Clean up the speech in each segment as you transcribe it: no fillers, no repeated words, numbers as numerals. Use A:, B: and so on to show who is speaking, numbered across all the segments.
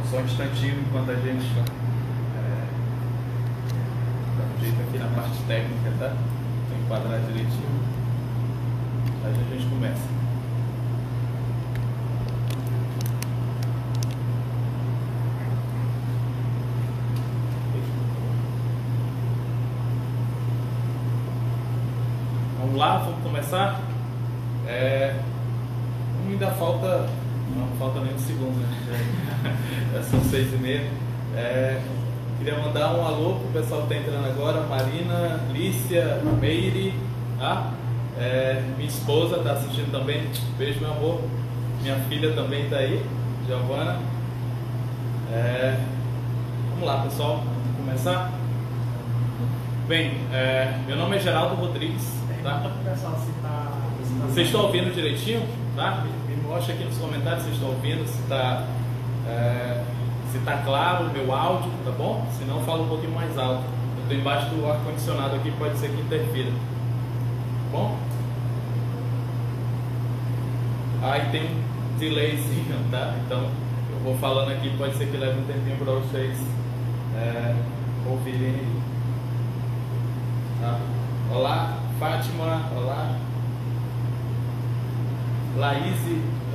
A: Só um instantinho enquanto a gente dá um jeito aqui na parte técnica, tá? Vou enquadrar direitinho. Aí a gente começa. Vamos lá, vamos começar? Ainda falta, não falta nem um segundo, né? Já são 6h30. Queria mandar um alô pro pessoal que está entrando agora: Marina, Lícia, Meire, tá? Minha esposa está assistindo também. Beijo, meu amor. Minha filha também está aí, Giovana. Vamos lá, pessoal, vamos começar? Bem, meu nome é Geraldo Rodrigues. Tá? Vocês estão ouvindo direitinho? Tá? Me mostra aqui nos comentários se estão ouvindo, se está claro o meu áudio, tá bom? Se não, fala um pouquinho mais alto. Eu estou embaixo do ar-condicionado aqui, pode ser que interfira. Tá bom? Aí tem um delayzinho, tá? Então eu vou falando aqui, pode ser que leve um tempinho para vocês ouvirem aí. Tá? Olá, Fátima, olá, Laís,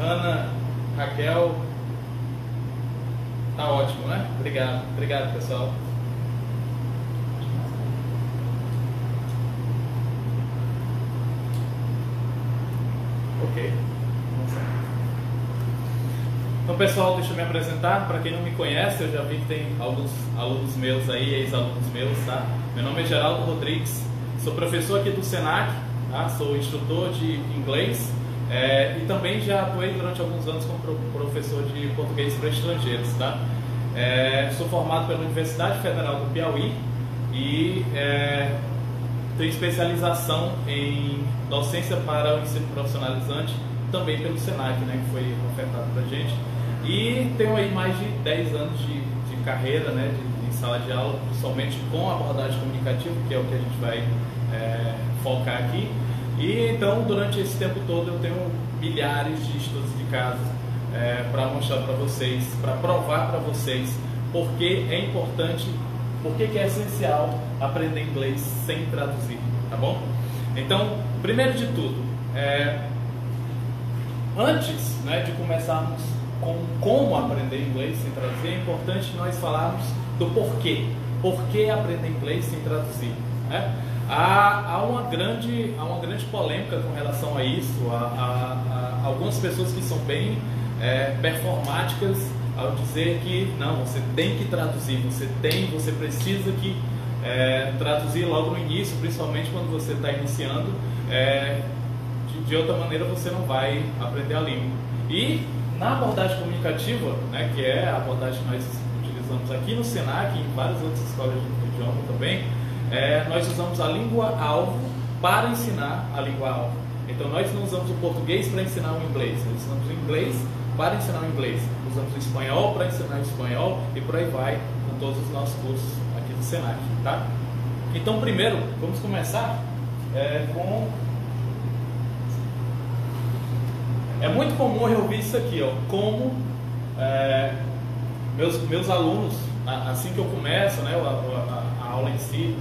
A: Ana, Raquel, tá ótimo, né? Obrigado pessoal. Ok. Então pessoal, deixa eu me apresentar. Para quem não me conhece, eu já vi que tem alguns alunos meus aí, ex-alunos meus, tá? Meu nome é Geraldo Rodrigues. Sou professor aqui do Senac, tá? Sou instrutor de inglês e também já atuei durante alguns anos como professor de português para estrangeiros, tá? Sou formado pela Universidade Federal do Piauí e tenho especialização em docência para o ensino profissionalizante também pelo Senac, né, que foi ofertado para a gente. E tenho aí mais de 10 anos de carreira, né, em sala de aula, principalmente com abordagem comunicativa, que é o que a gente vai focar aqui. E então, durante esse tempo todo, eu tenho milhares de estudos de caso para mostrar para vocês, para provar para vocês porque é importante, porque que é essencial aprender inglês sem traduzir, tá bom? Então, primeiro de tudo, antes, né, de começarmos com como aprender inglês sem traduzir, é importante nós falarmos do porquê. Por que aprender inglês sem traduzir? Né? Há uma grande polêmica com relação a isso. Há algumas pessoas que são bem performáticas ao dizer que não, você tem que traduzir, você precisa que traduzir logo no início, principalmente quando você está iniciando. De outra maneira você não vai aprender a língua. E na abordagem comunicativa, né, que é a abordagem que nós utilizamos aqui no Senac e em várias outras escolas de idioma também, nós usamos a língua-alvo para ensinar a língua-alvo. Então nós não usamos o português para ensinar o inglês, nós usamos o inglês para ensinar o inglês, usamos o espanhol para ensinar o espanhol e por aí vai com todos os nossos cursos aqui do Senac, tá? Então primeiro, vamos começar com... É muito comum eu ouvir isso aqui, ó, como meus alunos, assim que eu começo, né, a aula em si,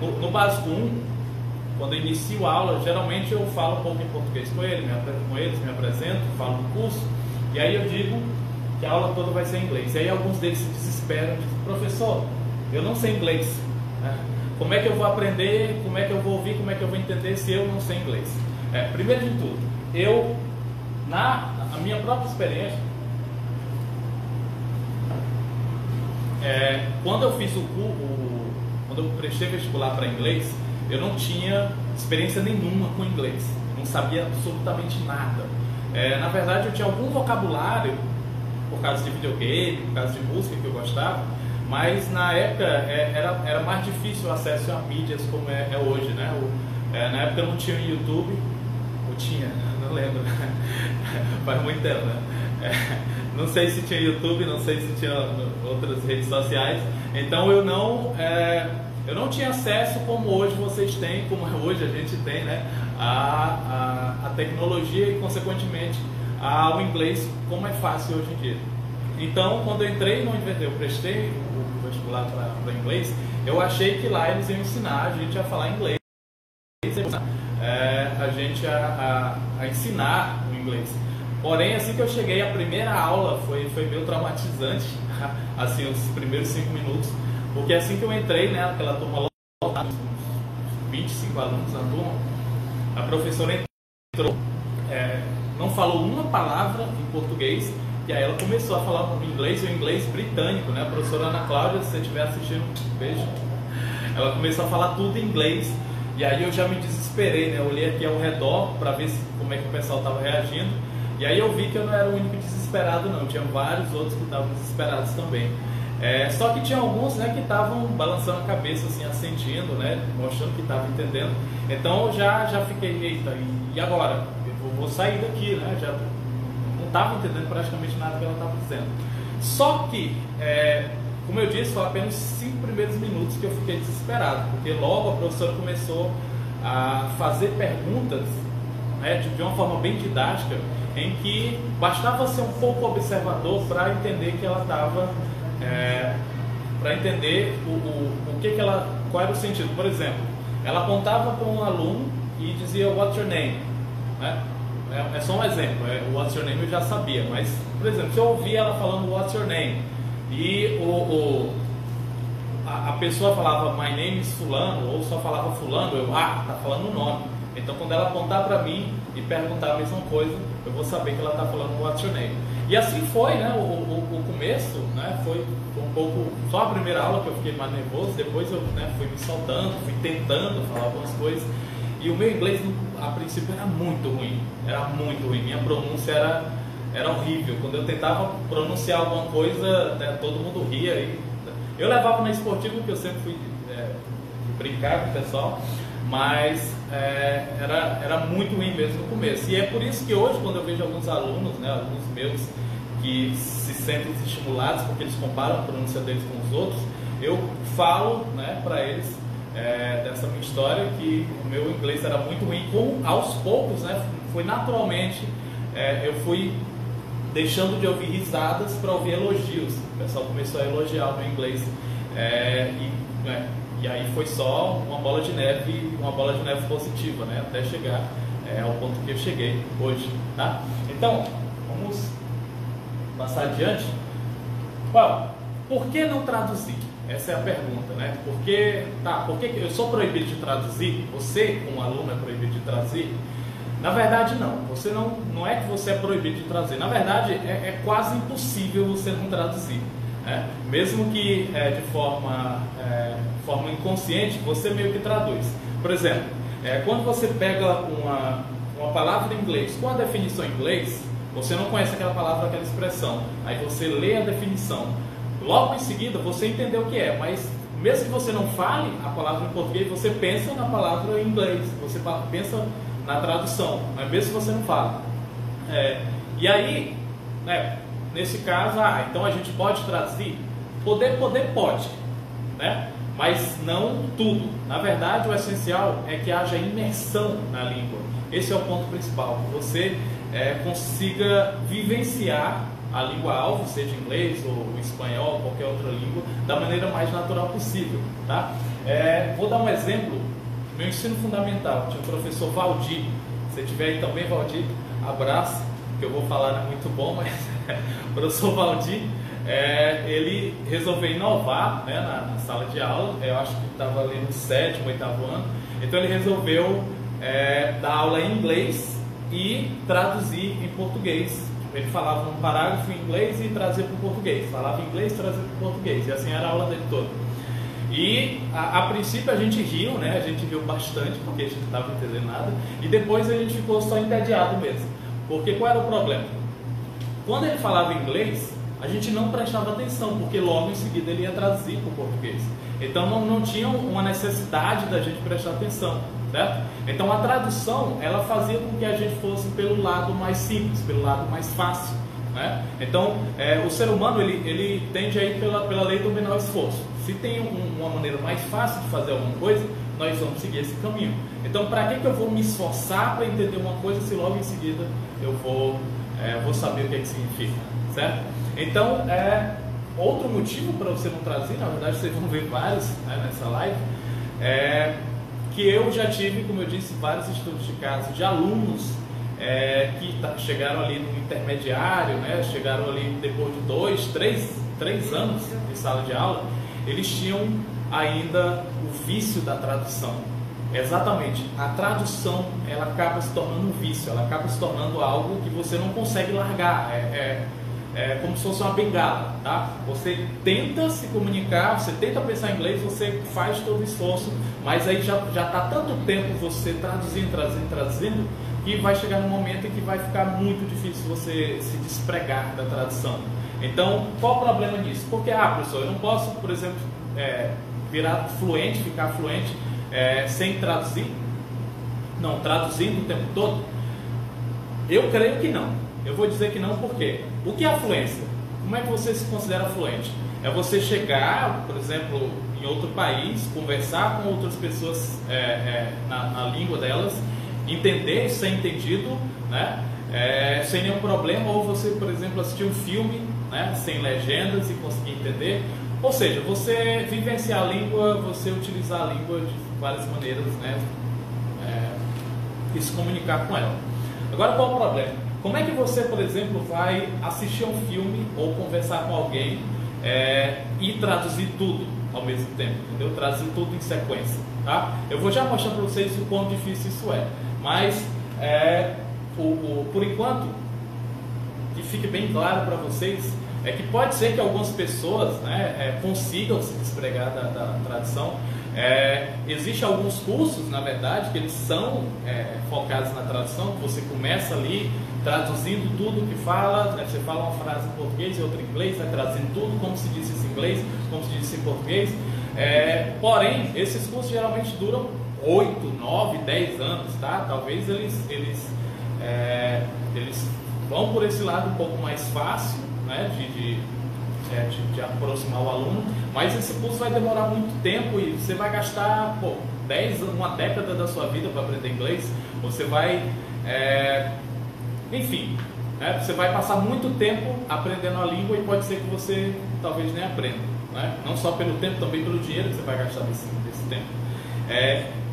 A: no básico 1, quando eu inicio a aula, geralmente eu falo um pouco em português com eles, me apresento, falo do curso, e aí eu digo que a aula toda vai ser em inglês. E aí alguns deles se desesperam, dizem: professor, eu não sei inglês, né? Como é que eu vou aprender, como é que eu vou ouvir, como é que eu vou entender se eu não sei inglês? Primeiro de tudo, a minha própria experiência, quando eu fiz quando eu prestei vestibular para inglês, eu não tinha experiência nenhuma com inglês, não sabia absolutamente nada. Na verdade, eu tinha algum vocabulário por causa de videogame, por causa de música que eu gostava, mas na época era mais difícil o acesso a mídias como é hoje, né? Na época não tinha YouTube, ou tinha, não lembro, faz muito tempo, né? Não sei se tinha YouTube, não sei se tinha outras redes sociais, então eu não tinha acesso como hoje vocês têm, como hoje a gente tem, né? A tecnologia e consequentemente ao inglês, como é fácil hoje em dia. Então, quando eu entrei no eu prestei o vestibular para inglês, eu achei que lá eles iam ensinar a gente a falar inglês, a gente a ensinar o inglês. Porém, assim que eu cheguei, a primeira aula foi meio traumatizante, assim, os primeiros 5 minutos, porque assim que eu entrei, né, aquela turma lotada, 25 alunos na turma, a professora entrou, não falou uma palavra em português, e aí ela começou a falar o inglês britânico, né? A professora Ana Cláudia, se você estiver assistindo, beijo. Ela começou a falar tudo em inglês, e aí eu já me desesperei, né? Eu olhei aqui ao redor para ver como é que o pessoal estava reagindo, e aí eu vi que eu não era o único desesperado não, tinha vários outros que estavam desesperados também. Só que tinha alguns, né, que estavam balançando a cabeça, assim, assentindo, né, mostrando que estavam entendendo. Então eu já fiquei, eita, e agora? Eu vou sair daqui, né? Já não estava entendendo praticamente nada que ela estava dizendo. Só que, como eu disse, foi apenas 5 primeiros minutos que eu fiquei desesperado, porque logo a professora começou a fazer perguntas, né, de uma forma bem didática, em que bastava ser um pouco observador para entender que ela estava, para entender qual era o sentido. Por exemplo, ela apontava para um aluno e dizia "What's your name?", né? É só um exemplo, "What's your name" eu já sabia, mas, por exemplo, se eu ouvir ela falando "What's your name?" e a pessoa falava "My name is fulano", ou só falava fulano, eu, tá falando o nome. Então, quando ela apontar para mim e perguntar a mesma coisa, eu vou saber que ela está falando "What's your name?". E assim foi, né? O começo, né? Foi um pouco, só a primeira aula que eu fiquei mais nervoso, depois eu, né, fui me soltando, fui tentando falar algumas coisas. E o meu inglês, a princípio, era muito ruim, minha pronúncia era horrível. Quando eu tentava pronunciar alguma coisa, né, todo mundo ria. Eu levava na esportiva, porque eu sempre fui brincar com o pessoal, mas era muito ruim mesmo no começo. E é por isso que hoje, quando eu vejo alguns alunos, né, alunos meus, que se sentem estimulados porque eles comparam a pronúncia deles com os outros, eu falo, né, para eles dessa minha história, que o meu inglês era muito ruim. Aos poucos, né, foi naturalmente, eu fui deixando de ouvir risadas para ouvir elogios. O pessoal começou a elogiar o meu inglês, e aí foi só uma bola de neve positiva, né, até chegar ao ponto que eu cheguei hoje, tá? Então, vamos passar adiante. Por que não traduzir? Essa é a pergunta, né? Por que eu sou proibido de traduzir? Você, como aluno, é proibido de traduzir? Na verdade, não. Você não é que você é proibido de traduzir. Na verdade, é quase impossível você não traduzir, né? Mesmo que de forma inconsciente, você meio que traduz. Por exemplo, quando você pega uma palavra em inglês com a definição em inglês, você não conhece aquela palavra, aquela expressão. Aí você lê a definição. Logo em seguida, você entendeu o que é, mas mesmo que você não fale a palavra em português, você pensa na palavra em inglês, você pensa na tradução, mas mesmo que você não fale. E aí, né, nesse caso, então a gente pode traduzir? Poder pode, né? Mas não tudo. Na verdade, o essencial é que haja imersão na língua. Esse é o ponto principal, que você consiga vivenciar a língua-alvo, seja inglês ou espanhol ou qualquer outra língua, da maneira mais natural possível, tá? Vou dar um exemplo. Meu ensino fundamental, tinha o professor Valdir. Se tiver aí também, Valdir, abraço, que eu vou falar não é muito bom, mas o professor Valdir, ele resolveu inovar, né, na sala de aula. Eu acho que estava ali no 7º, 8º ano. Então ele resolveu dar aula em inglês e traduzir em português. Ele falava um parágrafo em inglês e trazia para o português. Falava em inglês e trazia para o português. E assim era a aula dele toda. E a princípio a gente riu, né? A gente riu bastante porque a gente não estava entendendo nada. E depois a gente ficou só entediado mesmo. Porque qual era o problema? Quando ele falava inglês, a gente não prestava atenção, porque logo em seguida ele ia traduzir para o português. Então não tinha uma necessidade da gente prestar atenção, certo? Então a tradução, ela fazia com que a gente fosse pelo lado mais simples, pelo lado mais fácil, né? Então o ser humano, ele tende a ir pela lei do menor esforço. Se tem uma maneira mais fácil de fazer alguma coisa, nós vamos seguir esse caminho. Então para que eu vou me esforçar para entender uma coisa se logo em seguida eu vou saber o que é que significa, certo? Então, outro motivo para você não traduzir, na verdade vocês vão ver vários, né, nessa live, que eu já tive, como eu disse, vários estudos de caso de alunos que chegaram ali no intermediário, né, chegaram ali depois de 2, 3 anos de sala de aula, eles tinham ainda o vício da tradução. Exatamente, a tradução ela acaba se tornando um vício, ela acaba se tornando algo que você não consegue largar, é como se fosse uma bengala, tá? Você tenta se comunicar, você tenta pensar em inglês, você faz todo o esforço, mas aí já está tanto tempo você traduzindo, que vai chegar num momento em que vai ficar muito difícil você se despregar da tradução. Então, qual o problema nisso? Porque, professor, eu não posso, por exemplo, virar fluente, ficar fluente sem traduzir? Não, traduzindo o tempo todo? Eu creio que não. Eu vou dizer que não, porque o que é a fluência? Como é que você se considera fluente? É você chegar, por exemplo, em outro país, conversar com outras pessoas na língua delas, entender, ser entendido, né? Sem nenhum problema, ou você, por exemplo, assistir um filme, né, sem legendas e conseguir entender. Ou seja, você vivenciar a língua, você utilizar a língua de várias maneiras, né, e se comunicar com ela. Agora, qual o problema? Como é que você, por exemplo, vai assistir a um filme ou conversar com alguém e traduzir tudo ao mesmo tempo, entendeu? Traduzir tudo em sequência, tá? Eu vou já mostrar para vocês o quão difícil isso é, mas por enquanto, que fique bem claro para vocês, é que pode ser que algumas pessoas, né, consigam se despregar da tradução. Existem alguns cursos, na verdade, que eles são focados na tradução, que você começa ali traduzindo tudo que fala, né? Você fala uma frase em português e outra em inglês, vai traduzindo tudo, como se diz isso em inglês, como se diz isso em português. Porém, esses cursos geralmente duram 8, 9, 10 anos, tá? Talvez eles vão por esse lado um pouco mais fácil, né, de aproximar o aluno, mas esse curso vai demorar muito tempo e você vai gastar 10 anos, uma década da sua vida para aprender inglês. Você vai, enfim, né, você vai passar muito tempo aprendendo a língua e pode ser que você talvez nem aprenda, né? Não só pelo tempo, também pelo dinheiro que você vai gastar desse tempo.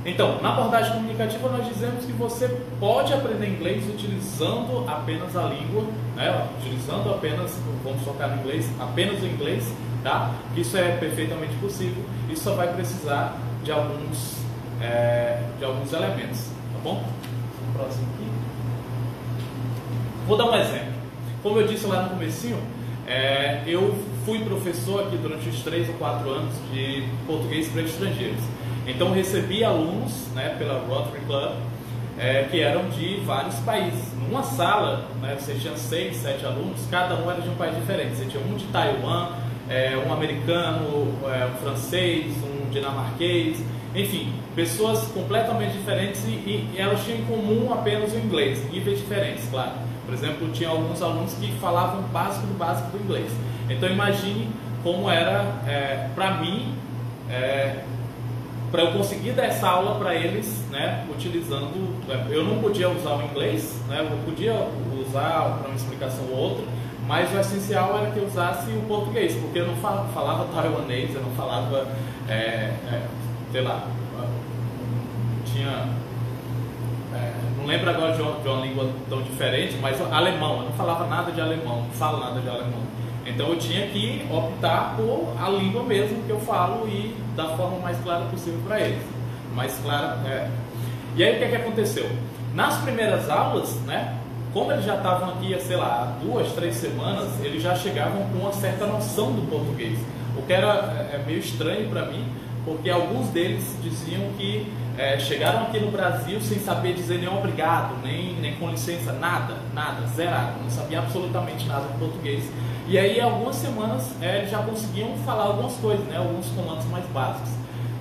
A: Então, na abordagem comunicativa nós dizemos que você pode aprender inglês utilizando apenas a língua, né? Utilizando apenas, vamos focar no inglês, apenas o inglês, tá? Isso é perfeitamente possível e só vai precisar de alguns elementos, tá bom? Próximo aqui. Vou dar um exemplo. Como eu disse lá no comecinho, eu fui professor aqui durante os 3 ou 4 anos de português para estrangeiros. Então recebi alunos, né, pela Rotary Club, que eram de vários países. Numa sala, né, você tinha 6, 7 alunos, cada um era de um país diferente. Você tinha um de Taiwan, um americano, um francês, um dinamarquês, enfim, pessoas completamente diferentes e elas tinham em comum apenas o inglês, níveis diferentes, claro. Por exemplo, tinha alguns alunos que falavam o básico do inglês. Então imagine como era para mim, para eu conseguir dar essa aula para eles, né, utilizando, eu não podia usar o inglês, né, eu podia usar para uma explicação ou outra, mas o essencial era que eu usasse o português, porque eu não falava taiwanês, eu não falava, sei lá, tinha, não lembro agora de uma língua tão diferente, mas alemão, eu não falava nada de alemão, não falo nada de alemão. Então eu tinha que optar por a língua mesmo que eu falo e da forma mais clara possível para eles. Mais clara, E aí o que aconteceu? Nas primeiras aulas, né, como eles já estavam aqui, sei lá, há 2, 3 semanas, eles já chegavam com uma certa noção do português. O que era meio estranho para mim, porque alguns deles diziam que chegaram aqui no Brasil sem saber dizer nem obrigado, nem com licença, nada, zerado, não sabia absolutamente nada de português. E aí, algumas semanas, eles já conseguiam falar algumas coisas, né, alguns comandos mais básicos.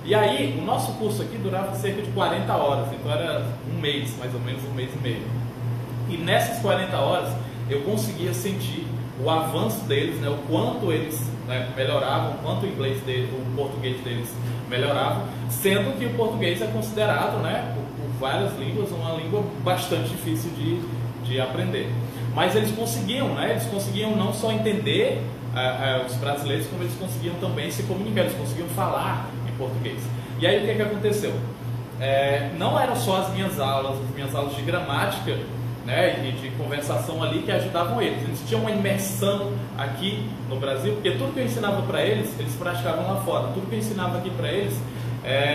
A: E aí, o nosso curso aqui durava cerca de 40 horas, então era um mês, mais ou menos um mês e meio. E nessas 40 horas, eu conseguia sentir o avanço deles, né, o quanto eles, né, melhoravam, o quanto o português deles melhorava, sendo que o português é considerado, né, por várias línguas, uma língua bastante difícil de aprender. mas eles conseguiam, né? Eles conseguiam não só entender os brasileiros, como eles conseguiam também se comunicar, eles conseguiam falar em português. E aí o que aconteceu? Não eram só as minhas aulas de gramática, né, e de conversação ali que ajudavam eles. Eles tinham uma imersão aqui no Brasil, porque tudo que eu ensinava para eles, eles praticavam lá fora. Tudo que eu ensinava aqui para eles,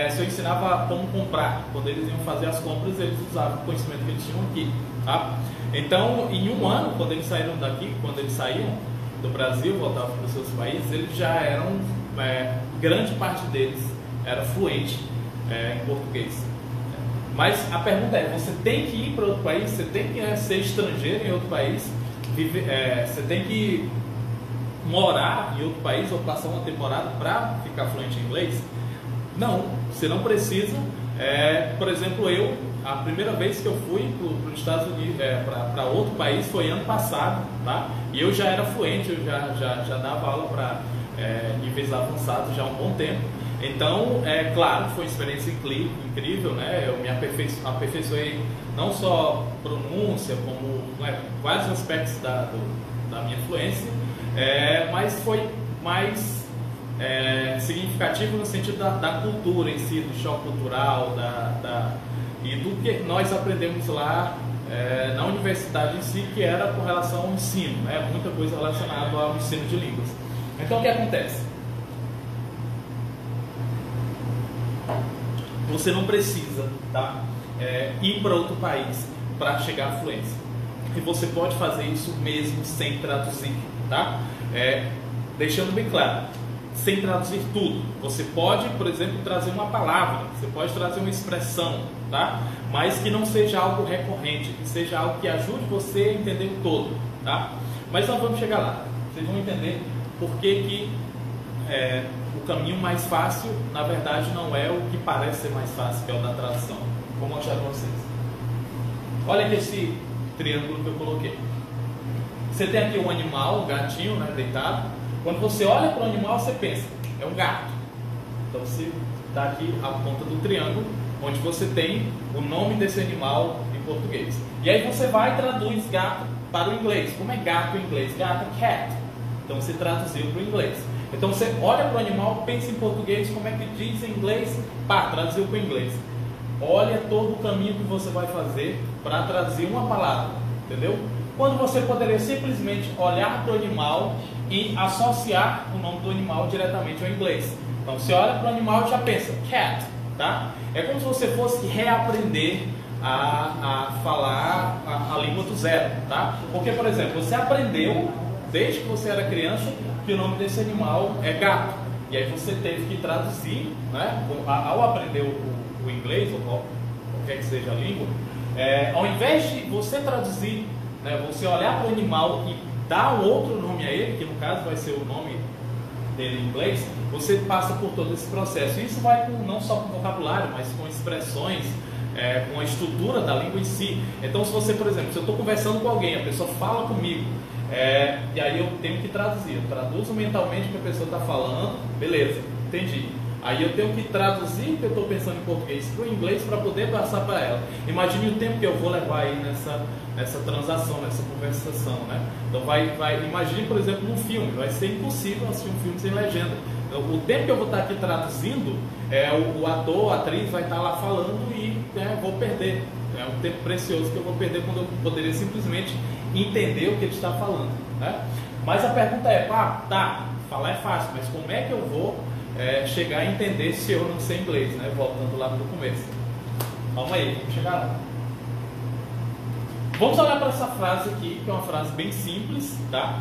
A: se eu ensinava como comprar, quando eles iam fazer as compras, eles usavam o conhecimento que eles tinham aqui, tá? Então, em um ano, quando eles saíram daqui, quando eles saíam do Brasil, voltavam para os seus países, eles já eram, grande parte deles era fluente em português. Mas a pergunta é, você tem que ir para outro país, você tem que ser estrangeiro em outro país, você tem que morar em outro país ou passar uma temporada para ficar fluente em inglês? Não, você não precisa. Por exemplo, a primeira vez que eu fui para os Estados Unidos, para outro país, foi ano passado, tá? E eu já era fluente, eu já dava aula para níveis avançados já há um bom tempo. Então, claro, foi uma experiência incrível, né? Eu me aperfeiçoei não só pronúncia, como vários aspectos da minha fluência, mas foi mais significativo no sentido da cultura em si, do choque cultural, e do que nós aprendemos lá na universidade em si, que era com relação ao ensino, né? Muita coisa relacionada ao ensino de línguas. Então, o que acontece? Você não precisa, tá, ir para outro país para chegar à fluência. E você pode fazer isso mesmo sem traduzir, tá? Deixando bem claro, sem traduzir tudo. Você pode, por exemplo, trazer uma palavra, você pode trazer uma expressão, tá? Mas que não seja algo recorrente, que seja algo que ajude você a entender o todo, tá? Mas nós vamos chegar lá. Vocês vão entender por que o caminho mais fácil, na verdade, não é o que parece ser mais fácil, que é o da tradução. Vou mostrar para vocês. Olha aqui esse triângulo que eu coloquei. Você tem aqui um animal, um gatinho, né, deitado. Quando você olha para o animal, você pensa, é um gato. Então você dá aqui a ponta do triângulo, onde você tem o nome desse animal em português. E aí você vai e traduz gato para o inglês. Como é gato em inglês? Gato é cat. Então você traduziu para o inglês. Então você olha para o animal, pensa em português, como é que diz em inglês, traduziu para o inglês. Olha todo o caminho que você vai fazer para traduzir uma palavra, entendeu? Quando você poderia simplesmente olhar para o animal e associar o nome do animal diretamente ao inglês. Então você olha para o animal e já pensa, cat, tá? É como se você fosse reaprender a falar a língua do zero, tá? Porque, por exemplo, você aprendeu, desde que você era criança, que o nome desse animal é gato. E aí você teve que traduzir, né? Ao aprender o inglês, ou qualquer que seja a língua, ao invés de você traduzir, né, você olhar para o animal e dar um outro nome a ele, que no caso vai ser o nome dele em inglês, você passa por todo esse processo. E isso vai não só com vocabulário, mas com expressões, com a estrutura da língua em si. Então, se você, por exemplo, se eu estou conversando com alguém, a pessoa fala comigo, e aí eu tenho que traduzir, eu traduzo mentalmente o que a pessoa está falando, beleza, entendi. Aí eu tenho que traduzir o que eu estou pensando em português para o inglês para poder passar para ela. Imagine o tempo que eu vou levar aí nessa transação, nessa conversação, né? Então imagine, por exemplo, um filme, vai ser impossível assistir um filme sem legenda. Então, o tempo que eu vou estar aqui traduzindo, o ator, a atriz vai estar lá falando e vou perder. É um tempo precioso que eu vou perder quando eu poderia simplesmente entender o que ele está falando, né? Mas a pergunta é, falar é fácil, mas como é que eu vou chegar a entender se eu não sei inglês, né? Voltando lá no começo. Calma aí, vamos chegar lá. Vamos olhar para essa frase aqui, que é uma frase bem simples, tá?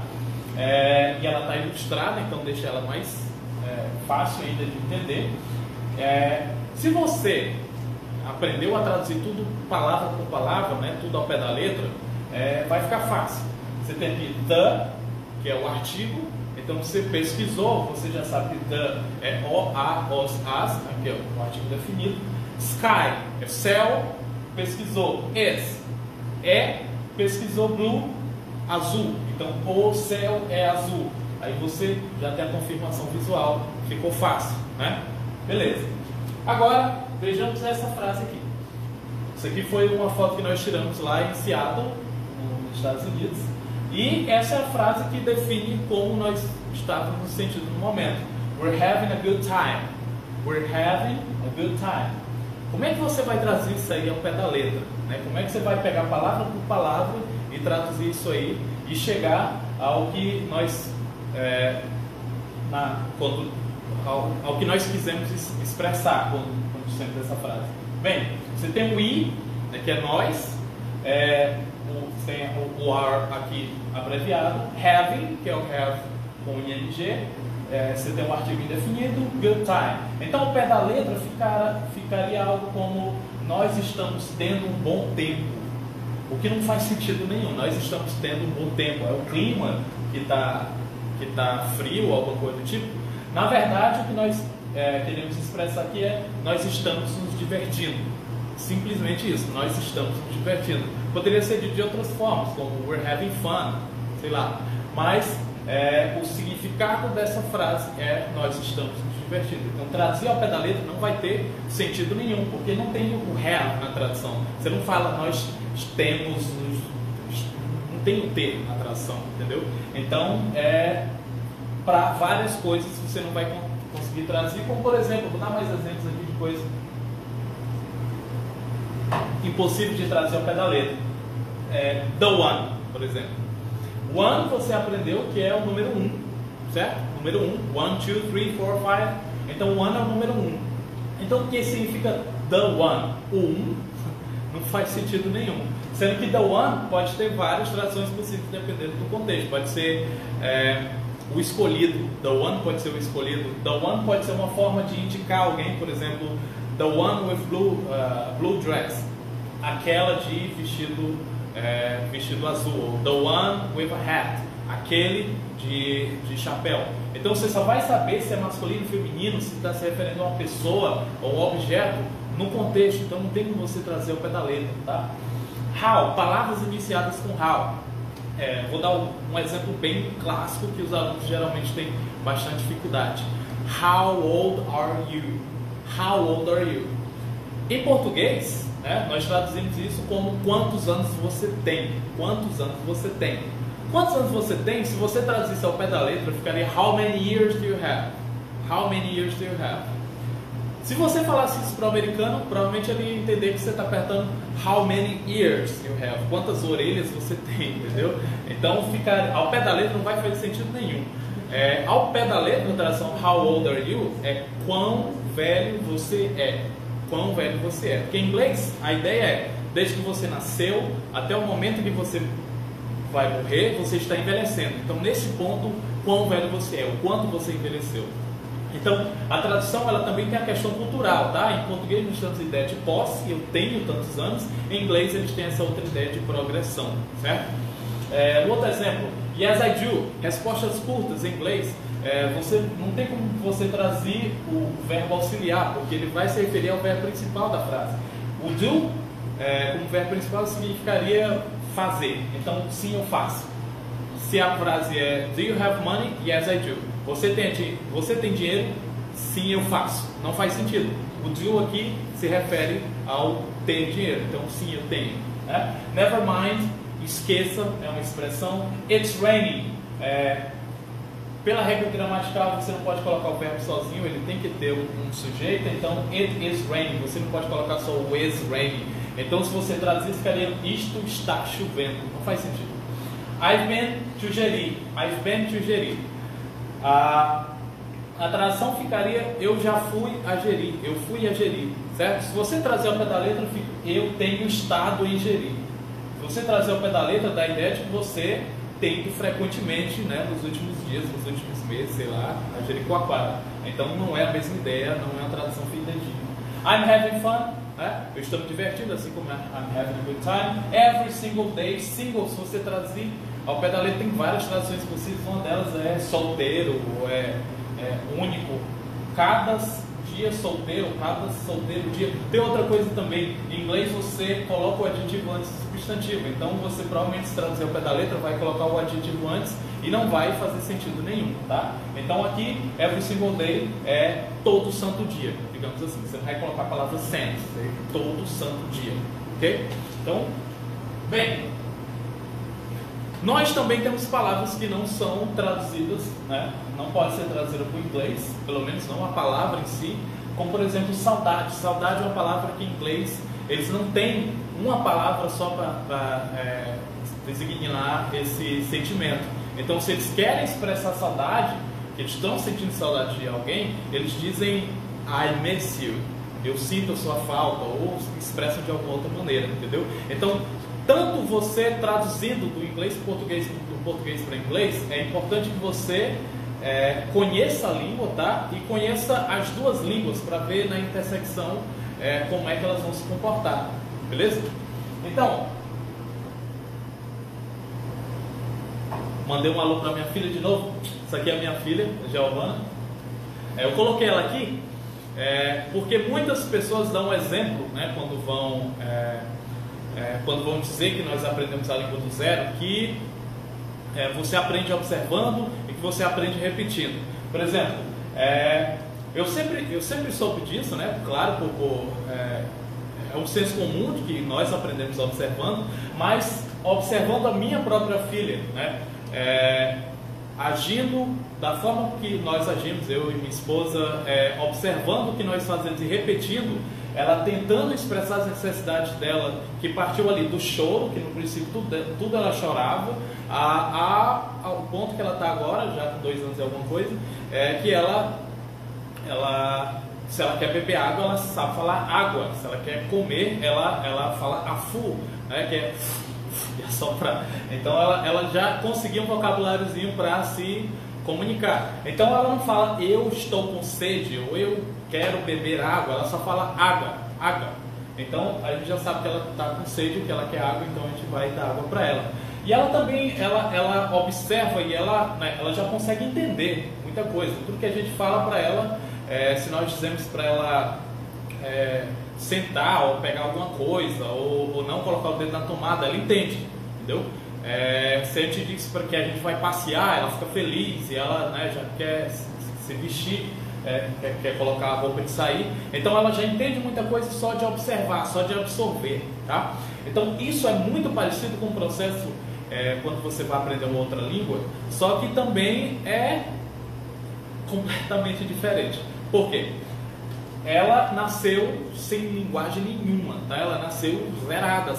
A: E ela está ilustrada, então deixa ela mais fácil ainda de entender. Se você aprendeu a traduzir tudo palavra por palavra, né? Tudo ao pé da letra, vai ficar fácil. Você tem aqui the, que é o artigo. Então você pesquisou, você já sabe que the é o, a, os, as, aqui é o artigo definido. Sky é céu, pesquisou is, pesquisou blue, azul. Então o céu é azul. Aí você já tem a confirmação visual, ficou fácil, né? Beleza. Agora vejamos essa frase aqui. Isso aqui foi uma foto que nós tiramos lá em Seattle, nos Estados Unidos. E essa é a frase que define como nós estávamos no sentido no momento. We're having a good time. We're having a good time. Como é que você vai trazer isso aí ao pé da letra? Né? Como é que você vai pegar palavra por palavra e traduzir isso aí e chegar ao que nós ao que nós quisemos expressar quando dissemos essa frase? Bem, você tem o we, né, que é nós, tem o are aqui abreviado, having, que é o have com ing, você tem um artigo indefinido, good time. Então, ao pé da letra ficaria algo como nós estamos tendo um bom tempo, o que não faz sentido nenhum. Nós estamos tendo um bom tempo, é o clima que está frio, alguma coisa do tipo. Na verdade, o que nós queremos expressar aqui é nós estamos nos divertindo. Simplesmente isso, nós estamos nos divertindo. Poderia ser de outras formas, como we're having fun, sei lá. Mas o significado dessa frase é nós estamos nos divertindo. Então, traduzir ao pé da letra não vai ter sentido nenhum, porque não tem o have na tradução. Você não fala nós temos, não tem o ter na tradução, entendeu? Então, para várias coisas você não vai conseguir traduzir, como por exemplo, vou dar mais exemplos aqui de coisa impossível de traduzir ao pé da letra. The one, por exemplo. One você aprendeu que é o número 1, certo? Número 1, 1, 2, 3, 4, 5. Então, one é o número 1. Então, o que significa the one? O 1 não faz sentido nenhum. Sendo que the one pode ter várias traduções possíveis dependendo do contexto. Pode ser o escolhido. The one pode ser o escolhido. The one pode ser uma forma de indicar alguém, por exemplo, the one with blue dress. Aquela de vestido azul. The one with a hat. Aquele de chapéu. Então você só vai saber se é masculino ou feminino, se está se referindo a uma pessoa ou um objeto no contexto. Então não tem como você trazer ao pé da letra, tá? How, palavras iniciadas com how. Vou dar um exemplo bem clássico que os alunos geralmente têm bastante dificuldade. How old are you? How old are you? Em português, nós traduzimos isso como quantos anos você tem. Quantos anos você tem? Quantos anos você tem? Se você traduzisse ao pé da letra, ficaria how many years do you have? How many years do you have? Se você falasse isso para o americano, provavelmente ele ia entender que você está apertando how many ears you have. Quantas orelhas você tem, entendeu? Então, ao pé da letra não vai fazer sentido nenhum. Ao pé da letra, a tradução how old are you é quão velho você é. Quão velho você é. Porque em inglês, a ideia é, desde que você nasceu até o momento que você vai morrer, você está envelhecendo. Então, nesse ponto, quão velho você é, o quanto você envelheceu. Então, a tradução ela também tem a questão cultural, tá? Em português nós temos a ideia de posse, eu tenho tantos anos. Em inglês eles têm essa outra ideia de progressão, certo? Outro exemplo, yes I do, respostas curtas em inglês. Você não tem como você traduzir o verbo auxiliar, porque ele vai se referir ao verbo principal da frase. O do, como verbo principal, significaria fazer. Então, sim, eu faço. Se a frase é do you have money? Yes I do. Você tem dinheiro? Sim, eu faço. Não faz sentido. O do aqui se refere ao ter dinheiro. Então, sim, eu tenho. Never mind, esqueça, é uma expressão. It's raining. Pela regra gramatical, você não pode colocar o verbo sozinho, ele tem que ter um sujeito. Então, it is raining. Você não pode colocar só o is raining. Então, se você traduzir, ficaria isto está chovendo. Não faz sentido. I've been to Jeri. I've been to Jeri. A tradução ficaria eu já fui a Jeri. Eu fui a Jeri, certo? Se você trazer ao pé da letra, fica eu tenho estado em Jeri. Se você trazer ao pé da letra, dá a ideia de que você tem ido frequentemente, nos últimos dias, nos últimos meses, sei lá, a Jericoacoara. Então não é a mesma ideia, não é uma tradução fidedigna. I'm having fun. Eu estou me divertindo, assim como I'm having a good time. Every single day. Single, se você traduzir ao pé da letra, tem várias traduções possíveis. Uma delas é solteiro, ou único. Cada dia solteiro, cada solteiro dia. Tem outra coisa também. Em inglês você coloca o adjetivo antes do substantivo. Então você provavelmente, se traduzir ao pé da letra, vai colocar o adjetivo antes e não vai fazer sentido nenhum, tá? Então aqui, every single day é todo santo dia, digamos assim. Você não vai colocar a palavra sempre, todo santo dia, ok? Então, bem, Nós também temos palavras que não são traduzidas, né? Não pode ser traduzida para o inglês, pelo menos não a palavra em si, como por exemplo saudade. Saudade é uma palavra que em inglês eles não têm uma palavra só para designar esse sentimento. Então, se eles querem expressar saudade, que eles estão sentindo saudade de alguém, eles dizem I miss you, eu sinto a sua falta, ou expressam de alguma outra maneira, entendeu? Então, tanto você traduzindo do inglês para o português, do português para inglês, é importante que você conheça a língua, tá? E conheça as duas línguas para ver na intersecção como é que elas vão se comportar, beleza? Então, mandei um alô para minha filha de novo. Essa aqui é a minha filha, a Giovana. Eu coloquei ela aqui porque muitas pessoas dão um exemplo, né, quando vão dizer que nós aprendemos a língua do zero, que você aprende observando e que você aprende repetindo. Por exemplo, eu sempre soube disso, né? Claro, é um senso comum de que nós aprendemos observando, mas observando a minha própria filha, né? Agindo da forma que nós agimos, eu e minha esposa, observando o que nós fazemos e repetindo, ela tentando expressar as necessidades dela, que partiu ali do choro, que no princípio tudo ela chorava, ao ponto que ela está agora, já com 2 anos e alguma coisa, que ela, se ela quer beber água, ela sabe falar água. Se ela quer comer, ela fala afu, né, que é assoprar. Então ela já conseguiu um vocabuláriozinho para se comunicar. Então ela não fala eu estou com sede ou eu quero beber água, ela só fala água, água. Então a gente já sabe que ela está com sede, que ela quer água, então a gente vai dar água para ela. E ela também, ela observa e ela já consegue entender muita coisa. Tudo que a gente fala para ela, se nós dizemos para ela sentar ou pegar alguma coisa ou não colocar o dedo na tomada, ela entende, entendeu? Se a gente diz para que a gente vai passear, ela fica feliz e ela, né, já quer se vestir, quer colocar a roupa de sair. Então ela já entende muita coisa só de observar, só de absorver, tá? Então isso é muito parecido com o processo quando você vai aprender uma outra língua, só que também é completamente diferente. Por quê? Ela nasceu sem linguagem nenhuma, tá? Ela nasceu zerada,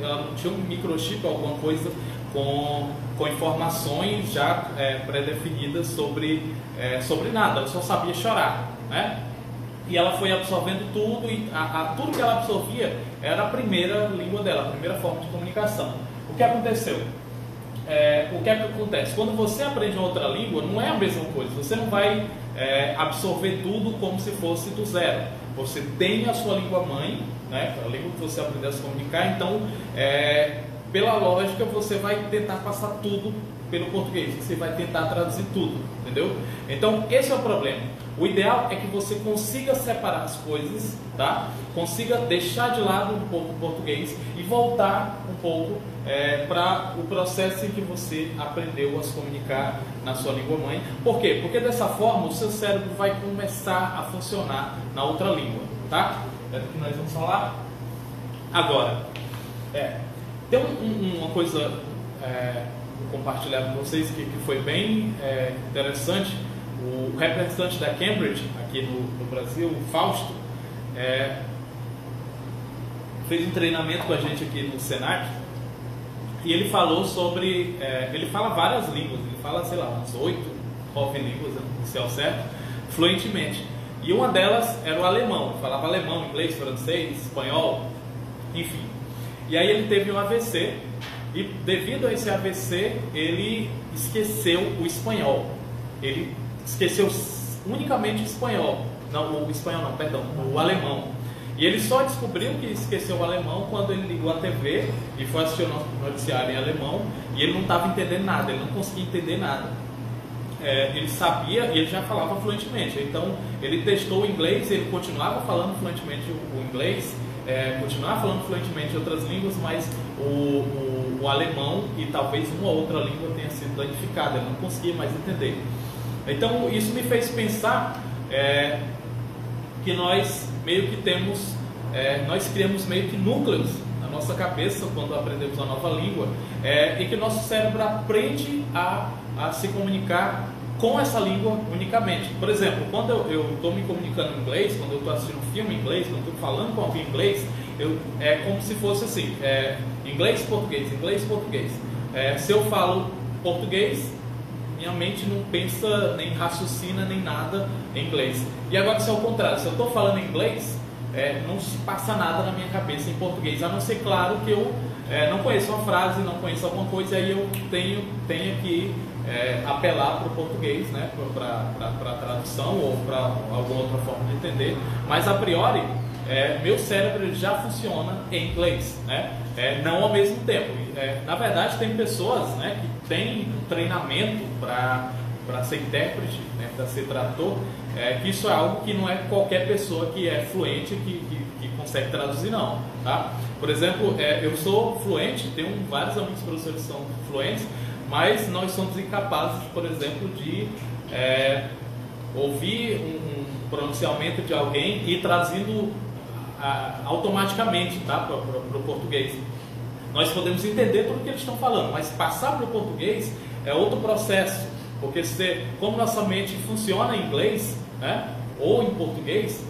A: ela não tinha um microchip ou alguma coisa com informações já pré-definidas sobre nada. Ela só sabia chorar, né? E ela foi absorvendo tudo, e tudo que ela absorvia era a primeira língua dela, a primeira forma de comunicação. O que aconteceu? O que é que acontece? Quando você aprende uma outra língua, não é a mesma coisa. Você não vai absorver tudo como se fosse do zero. Você tem a sua língua mãe, né? A língua que você aprendeu a se comunicar. Então, pela lógica, você vai tentar passar tudo pelo português. Você vai tentar traduzir tudo, entendeu? Então, esse é o problema. O ideal é que você consiga separar as coisas, tá? Consiga deixar de lado um pouco o português e voltar um pouco para o processo em que você aprendeu a se comunicar na sua língua mãe. Por quê? Porque dessa forma o seu cérebro vai começar a funcionar na outra língua, tá? É do que nós vamos falar agora. Tem uma coisa vou compartilhar com vocês que foi bem interessante. O representante da Cambridge aqui no Brasil, o Fausto, fez um treinamento com a gente aqui no Senac e ele falou sobre, ele fala várias línguas, ele fala, sei lá, umas 8, 9 línguas, não sei ao certo, fluentemente. E uma delas era o alemão, ele falava alemão, inglês, francês, espanhol, enfim. E aí ele teve um AVC e devido a esse AVC ele esqueceu o espanhol. Ele esqueceu unicamente o espanhol. Não, o espanhol não, perdão, o alemão. E ele só descobriu que esqueceu o alemão quando ele ligou a TV e foi assistir o noticiário em alemão e ele não estava entendendo nada, ele não conseguia entender nada. Ele sabia e ele já falava fluentemente. Então ele testou o inglês, ele continuava falando fluentemente o inglês, continuava falando fluentemente outras línguas, mas o alemão e talvez uma outra língua tenha sido danificada, ele não conseguia mais entender. Então isso me fez pensar que nós meio que temos, nós criamos meio que núcleos na na nossa cabeça quando aprendemos uma nova língua, e que o nosso cérebro aprende a se comunicar com essa língua unicamente. Por exemplo, quando eu estou me comunicando em inglês, quando eu estou assistindo um filme em inglês, quando eu estou falando com alguém em inglês, é como se fosse assim, inglês, português, inglês, português. Se eu falo português, minha mente não pensa, nem raciocina, nem nada em inglês. E agora, se é o contrário, se eu estou falando em inglês, não se passa nada na minha cabeça em português, a não ser, claro, que eu não conheço uma frase, não conheço alguma coisa, aí eu tenho que apelar para o português, né, para a tradução ou para alguma outra forma de entender. Mas, a priori, meu cérebro já funciona em inglês, né? Não ao mesmo tempo. Na verdade, tem pessoas, né, que têm um treinamento para ser intérprete, né, para ser tradutor, que isso é algo que não é qualquer pessoa que é fluente que consegue traduzir, não, tá? Por exemplo, eu sou fluente, tenho vários amigos professores que são fluentes, mas nós somos incapazes, por exemplo, de ouvir um pronunciamento de alguém e trazindo automaticamente, tá, para o português. Nós podemos entender tudo o que eles estão falando, mas passar para o português é outro processo, porque como nossa mente funciona em inglês, né, ou em português,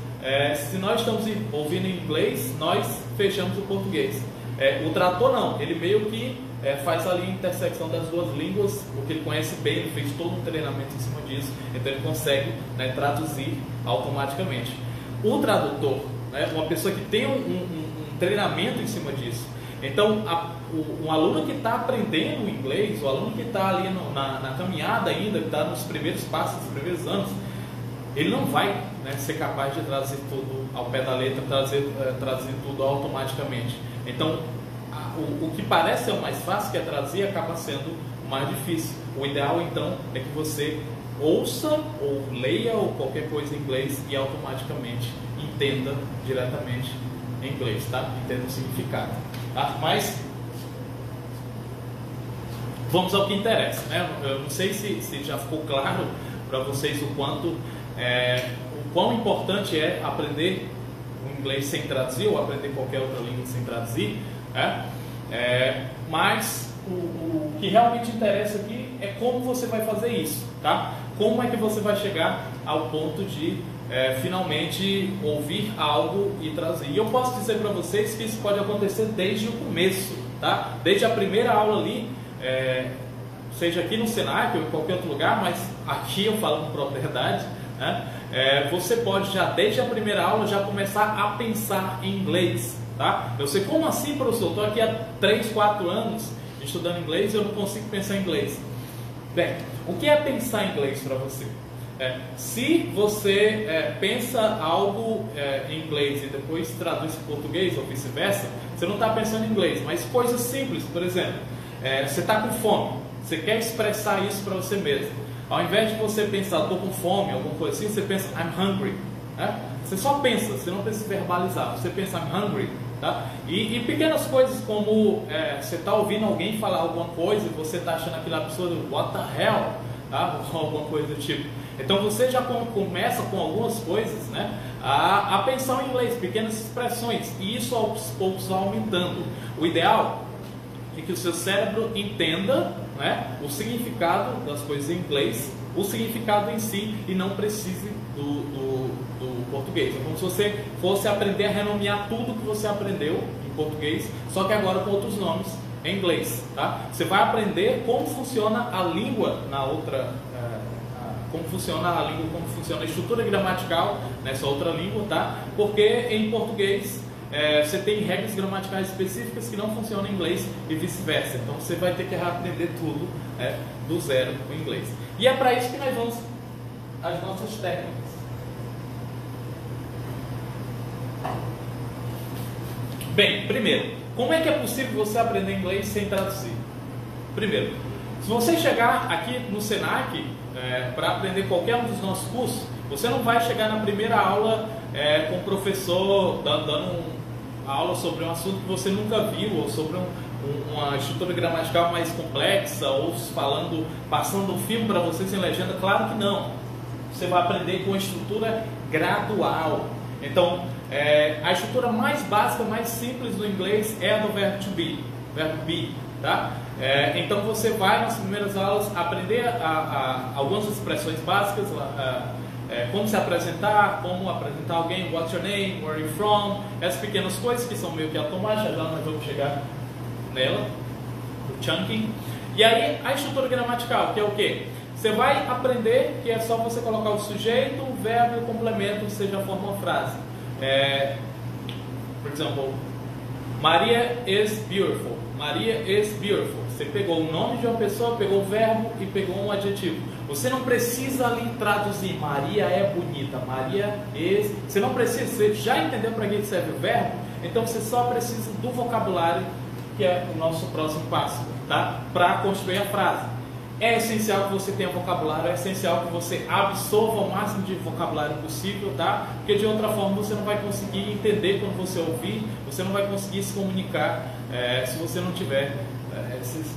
A: se nós estamos ouvindo em inglês, nós fechamos o português. O tradutor não, ele meio que faz ali a intersecção das duas línguas, porque ele conhece bem, ele fez todo um treinamento em cima disso, então ele consegue, né, traduzir automaticamente. O tradutor, né, uma pessoa que tem um treinamento em cima disso. Então, um aluno que está aprendendo inglês, o aluno que está ali na caminhada ainda, que está nos primeiros passos, nos primeiros anos, ele não vai, né, ser capaz de trazer tudo ao pé da letra, trazer tudo automaticamente. Então, o que parece ser o mais fácil, que é traduzir, acaba sendo o mais difícil. O ideal, então, é que você ouça ou leia ou qualquer coisa em inglês e automaticamente entenda diretamente em inglês, tá? Entenda o significado, tá? Mas vamos ao que interessa, né? Eu não sei se já ficou claro para vocês o quão importante é aprender o inglês sem traduzir ou aprender qualquer outra língua sem traduzir, né? Mas o que realmente interessa aqui é como você vai fazer isso, tá? Como é que você vai chegar ao ponto de finalmente ouvir algo e traduzir. E eu posso dizer para vocês que isso pode acontecer desde o começo, tá? Desde a primeira aula ali, seja aqui no Senac ou em qualquer outro lugar, mas aqui eu falo com propriedade, né? Você pode já desde a primeira aula já começar a pensar em inglês, tá? Eu sei, como assim, professor? Estou aqui há 3, 4 anos estudando inglês e eu não consigo pensar em inglês. Bem, o que é pensar em inglês para você? Se você pensa algo em inglês e depois traduz em português ou vice-versa, você não está pensando em inglês, mas coisas simples, por exemplo, você está com fome, você quer expressar isso para você mesmo. Ao invés de você pensar, estou com fome, alguma coisa assim, você pensa, I'm hungry. Né? Você só pensa, você não precisa verbalizar, você pensa, I'm hungry. Tá? E pequenas coisas como você está ouvindo alguém falar alguma coisa e você está achando aquilo absurdo, what the hell? Tá? Ou alguma coisa do tipo. Então você já começa com algumas coisas, né, a pensar em inglês, pequenas expressões, e isso aos poucos vai aumentando. O ideal é que o seu cérebro entenda, né, o significado das coisas em inglês, o significado em si, e não precise do português. É como se você fosse aprender a renomear tudo que você aprendeu em português, só que agora com outros nomes em inglês. Tá? Você vai aprender como funciona a língua na outra, como funciona a língua, como funciona a estrutura gramatical nessa outra língua, tá? Porque em português você tem regras gramaticais específicas que não funcionam em inglês e vice-versa. Então você vai ter que aprender tudo do zero o inglês. E é para isso que nós vamos às nossas técnicas. Bem, primeiro, como é que é possível você aprender inglês sem traduzir? Primeiro, se você chegar aqui no Senac para aprender qualquer um dos nossos cursos, você não vai chegar na primeira aula com o professor dando uma aula sobre um assunto que você nunca viu, ou sobre uma estrutura gramatical mais complexa, ou passando um filme para você sem legenda. Claro que não. Você vai aprender com uma estrutura gradual. Então, a estrutura mais básica, mais simples do inglês é a do verbo to be, verbo be, tá? Então você vai nas primeiras aulas aprender algumas expressões básicas, como se apresentar, como apresentar alguém, what's your name, where are you from, essas pequenas coisas que são meio que automáticas, já nós vamos chegar nela, o chunking. E aí a estrutura gramatical, que é o quê? Você vai aprender que é só você colocar o sujeito, o verbo e o complemento, seja forma uma frase. Por exemplo, Maria is beautiful. Maria is beautiful. Você pegou o nome de uma pessoa, pegou o verbo e pegou um adjetivo. Você não precisa ali traduzir Maria é bonita, Maria is. Você não precisa, você já entendeu para que serve o verbo? Então você só precisa do vocabulário, que é o nosso próximo passo, tá? Para construir a frase. É essencial que você tenha vocabulário, é essencial que você absorva o máximo de vocabulário possível, tá? Porque de outra forma você não vai conseguir entender quando você ouvir, você não vai conseguir se comunicar se você não tiver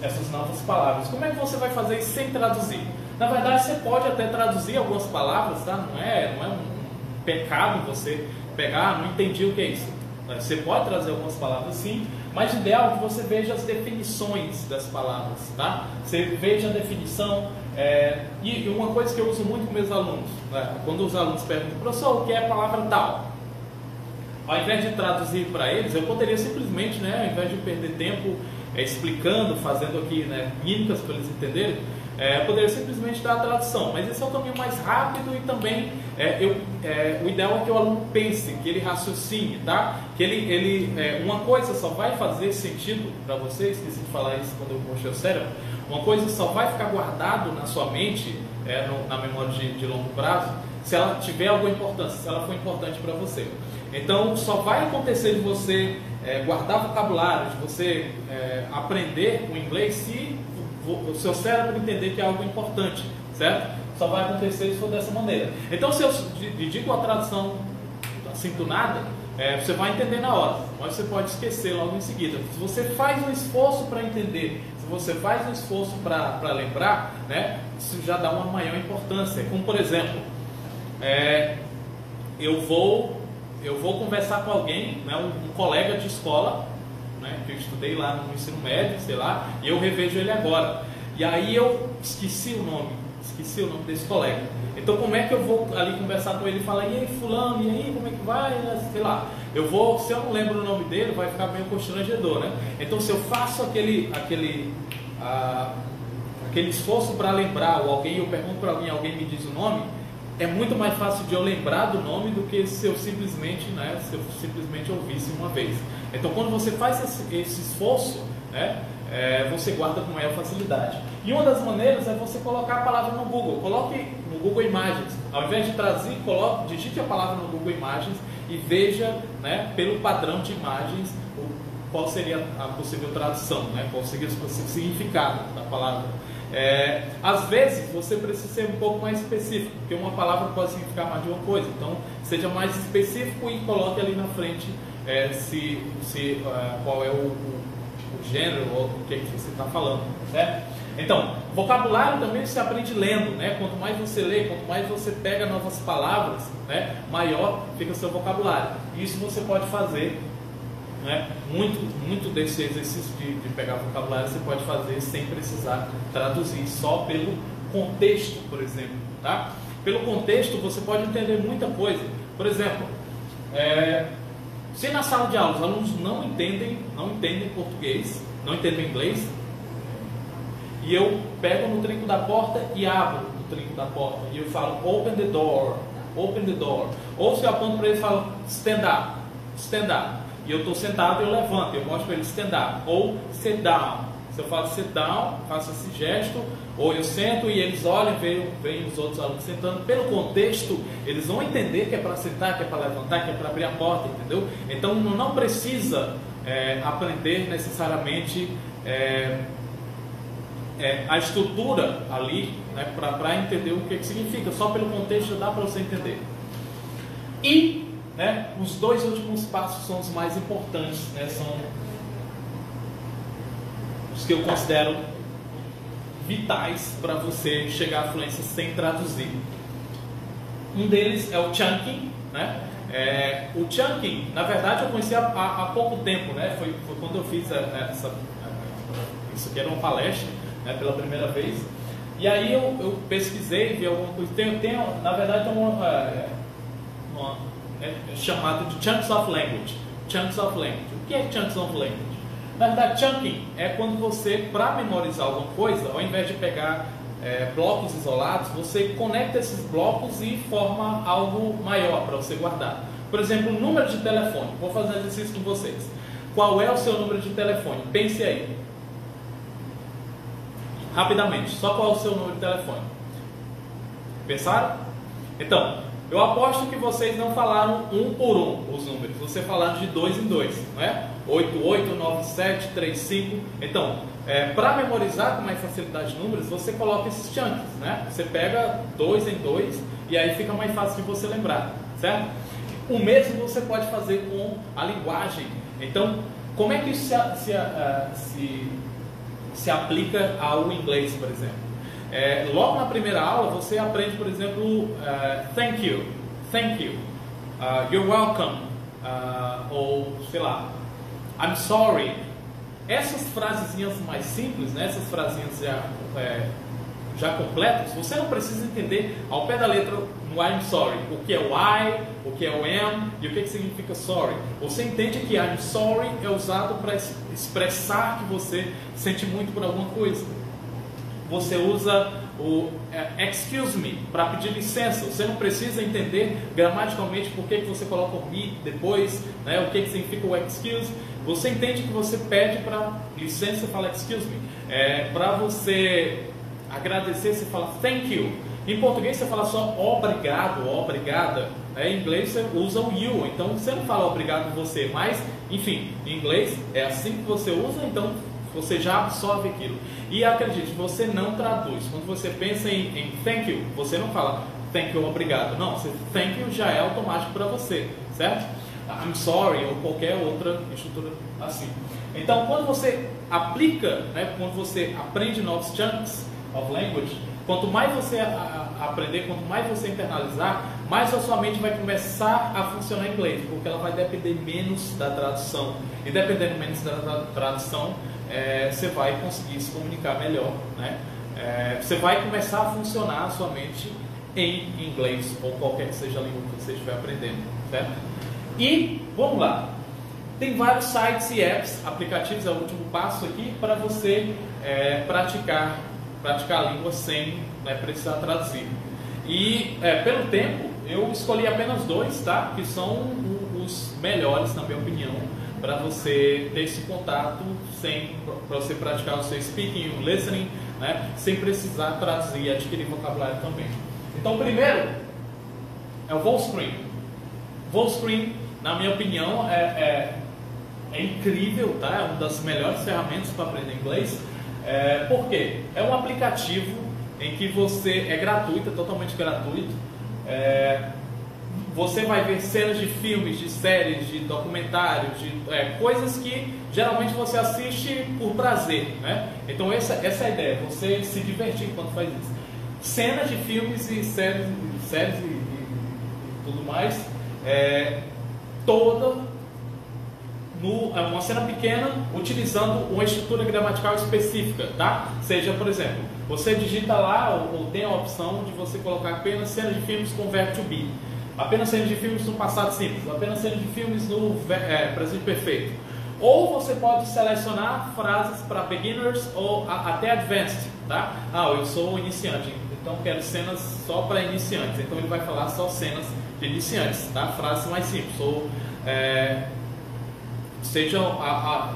A: essas novas palavras. Como é que você vai fazer isso sem traduzir? Na verdade, você pode até traduzir algumas palavras, tá? Não é um pecado você pegar, não entendi o que é isso. Você pode trazer algumas palavras sim, mas o ideal é que você veja as definições das palavras, tá? Você veja a definição, e uma coisa que eu uso muito com meus alunos, né? Quando os alunos perguntam, professor, o que é a palavra tal? Ao invés de traduzir para eles, eu poderia simplesmente, né, ao invés de perder tempo explicando, fazendo aqui, né, mímicas para eles entenderem, eu poderia simplesmente dar a tradução, mas esse é o caminho mais rápido e também o ideal é que o aluno pense, que ele raciocine, tá? Que uma coisa só vai fazer sentido para você, esqueci de falar isso quando eu mostrei o cérebro, uma coisa só vai ficar guardado na sua mente, na memória de longo prazo, se ela tiver alguma importância, se ela for importante para você. Então só vai acontecer de você guardar vocabulário, de você aprender o inglês se o seu cérebro entender que é algo importante, certo? Só vai acontecer se for dessa maneira. Então se eu digo a tradução assim do nada, você vai entender na hora, mas você pode esquecer logo em seguida. Se você faz um esforço para entender, se você faz um esforço para lembrar, né, isso já dá uma maior importância. Como por exemplo, eu vou conversar com alguém, né, um colega de escola, né, que eu estudei lá no ensino médio, sei lá, e eu revejo ele agora. E aí eu esqueci o nome desse colega. Então como é que eu vou ali conversar com ele e falar, e aí fulano, e aí como é que vai, sei lá. Se eu não lembro o nome dele, vai ficar meio constrangedor, né? Então se eu faço aquele esforço para lembrar, ou eu pergunto para alguém me diz o nome, é muito mais fácil de eu lembrar do nome do que se eu simplesmente ouvisse uma vez. Então quando você faz esse esforço, né, você guarda com maior facilidade. E uma das maneiras é você colocar a palavra no Google. Coloque no Google Imagens. Ao invés de traduzir, digite a palavra no Google Imagens e veja, né, pelo padrão de imagens qual seria a possível tradução, né, qual seria o significado da palavra. Às vezes você precisa ser um pouco mais específico, porque uma palavra pode significar mais de uma coisa. Então seja mais específico e coloque ali na frente qual é o gênero ou o que você está falando, certo? Então, vocabulário também se aprende lendo, né? Quanto mais você lê, quanto mais você pega novas palavras, né, maior fica o seu vocabulário. Isso você pode fazer, né? Muito desse exercício de pegar vocabulário você pode fazer sem precisar traduzir, só pelo contexto, por exemplo, tá? Pelo contexto você pode entender muita coisa. Por exemplo, se na sala de aula os alunos não entendem português, não entendem inglês, e eu pego no trinco da porta e abro o trinco da porta e eu falo open the door, ou se eu aponto para eles e falo stand up, e eu estou sentado, eu levanto, eu mostro para eles stand up, ou sit down. Se eu falo sit down, faço esse gesto, ou eu sento e eles olham, veem os outros alunos sentando. Pelo contexto, eles vão entender que é para sentar, que é para levantar, que é para abrir a porta, entendeu? Então não precisa aprender necessariamente a estrutura ali, né, para entender o que significa. Só pelo contexto dá para você entender. E, né, os dois últimos passos são os mais importantes, né, são os que eu considero vitais para você chegar à fluência sem traduzir. Um deles é o chunking, né? O chunking, na verdade, eu conheci há pouco tempo, né? Foi quando eu fiz isso aqui era uma palestra, né, pela primeira vez. E aí eu pesquisei, vi alguma coisa. Na verdade, é chamado de Chunks of Language. Chunks of Language. O que é Chunks of Language? Na verdade, chunking é quando você, para memorizar alguma coisa, ao invés de pegar blocos isolados, você conecta esses blocos e forma algo maior para você guardar. Por exemplo, um número de telefone. Vou fazer um exercício com vocês. Qual é o seu número de telefone? Pense aí. Rapidamente, só qual é o seu número de telefone? Pensaram? Então, eu aposto que vocês não falaram um por um os números, vocês falaram de 2 em 2, não é? 889735. Então, para memorizar com mais facilidade de números, você coloca esses chunks, né? Você pega 2 em 2 e aí fica mais fácil de você lembrar, certo? O mesmo você pode fazer com a linguagem. Então, como é que isso se aplica ao inglês, por exemplo? Logo na primeira aula você aprende, por exemplo, thank you, you're welcome, ou sei lá, I'm sorry. Essas frasezinhas mais simples, né, essas frasezinhas já completas, você não precisa entender ao pé da letra no I'm sorry, o que é o I, o que é o am e o que significa sorry. Você entende que I'm sorry é usado para expressar que você sente muito por alguma coisa. Você usa o excuse me para pedir licença. Você não precisa entender gramaticalmente por que você coloca o me depois, né, o que significa o excuse. Você entende que você pede para licença, você fala excuse me. Para você agradecer, você fala thank you. Em português você fala só obrigado, obrigada. Em inglês você usa o you, então você não fala obrigado você, mas enfim, em inglês é assim que você usa, então você já absorve aquilo. E acredite, você não traduz. Quando você pensa em thank you, você não fala thank you, obrigado. Não, thank you já é automático para você, certo? I'm sorry ou qualquer outra estrutura assim. Então, quando você aplica, né, quando você aprende novos chunks of language, quanto mais você aprender, quanto mais você internalizar, mais a sua mente vai começar a funcionar em inglês, porque ela vai depender menos da tradução. E dependendo menos da tradução, você vai conseguir se comunicar melhor, né? Você vai começar a funcionar a sua mente em inglês ou qualquer que seja a língua que você estiver aprendendo, certo? E vamos lá, tem vários sites e apps, aplicativos, é o último passo aqui para você praticar a língua sem precisar traduzir. E pelo tempo eu escolhi apenas 2, tá? Que são os melhores, na minha opinião, para você ter esse contato, para você praticar o seu speaking e o listening, né? Sem precisar traduzir e adquirir vocabulário também. Então, primeiro é o Volscreen. Volscreen, na minha opinião, é incrível, tá? É uma das melhores ferramentas para aprender inglês. Por quê? É um aplicativo em que você é gratuito, é totalmente gratuito. Você vai ver cenas de filmes, de séries, de documentários, de coisas que geralmente você assiste por prazer, né? Então essa é a ideia, você se divertir enquanto faz isso. Cenas de filmes e séries e tudo mais, toda uma cena pequena utilizando uma estrutura gramatical específica, tá? Seja, por exemplo, você digita lá ou tem a opção de você colocar apenas cenas de filmes com verbo to be, apenas cenas de filmes no passado simples, apenas cenas de filmes no presente perfeito. Ou você pode selecionar frases para beginners ou até advanced, tá? Eu sou iniciante, então quero cenas só para iniciantes, então ele vai falar só cenas de iniciantes, tá? Frases mais simples, ou sejam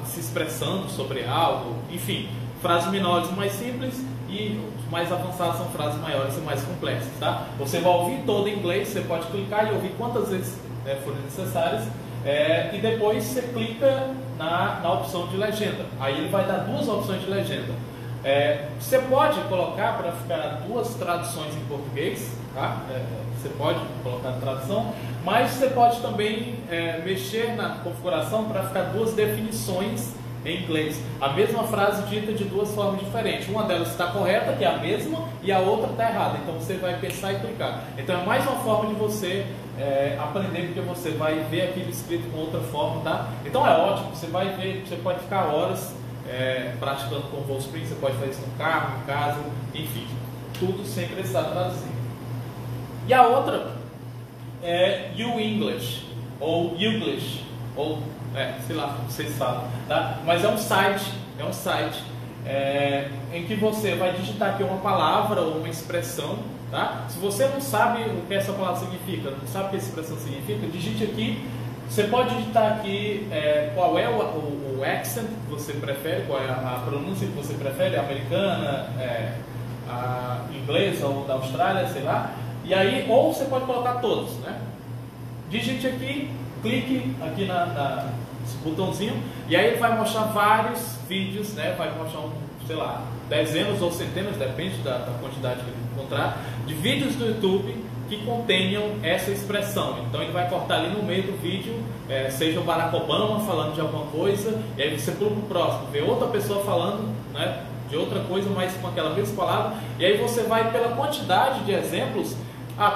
A: se expressando sobre algo, enfim, frases menores mais simples e mais avançadas são frases maiores e mais complexas, tá? Você vai ouvir todo em inglês, você pode clicar e ouvir quantas vezes forem necessárias, e depois você clica na opção de legenda, aí ele vai dar 2 opções de legenda. Você pode colocar para ficar 2 traduções em português, tá? Você pode colocar na tradução, mas você pode também mexer na configuração para ficar 2 definições em inglês. A mesma frase dita de 2 formas diferentes. Uma delas está correta, que é a mesma, e a outra está errada. Então você vai pensar e clicar. Então é mais uma forma de você aprender, porque você vai ver aquilo escrito com outra forma, tá? Então é ótimo, você vai ver, você pode ficar horas praticando com o VoSpring, você pode fazer isso no carro, em casa, enfim, tudo sem precisar traduzir. E a outra é U-English, ou Youglish, ou sei lá como vocês falam, tá? Mas é um site em que você vai digitar aqui uma palavra ou uma expressão, tá? Se você não sabe o que essa palavra significa, não sabe o que essa expressão significa, digite aqui. Você pode digitar aqui qual é o accent que você prefere, qual é a pronúncia que você prefere, a americana, a inglesa ou da Austrália, sei lá. E aí, ou você pode colocar todos, né? Digite aqui, clique aqui nesse botãozinho, e aí ele vai mostrar vários vídeos, né? Vai mostrar, sei lá, dezenas ou centenas, depende da quantidade que ele encontrar, de vídeos do YouTube que contenham essa expressão. Então ele vai cortar ali no meio do vídeo, seja o Barack Obama falando de alguma coisa, e aí você pula para o próximo, vê outra pessoa falando, né, de outra coisa, mas com aquela mesma palavra, e aí você vai pela quantidade de exemplos.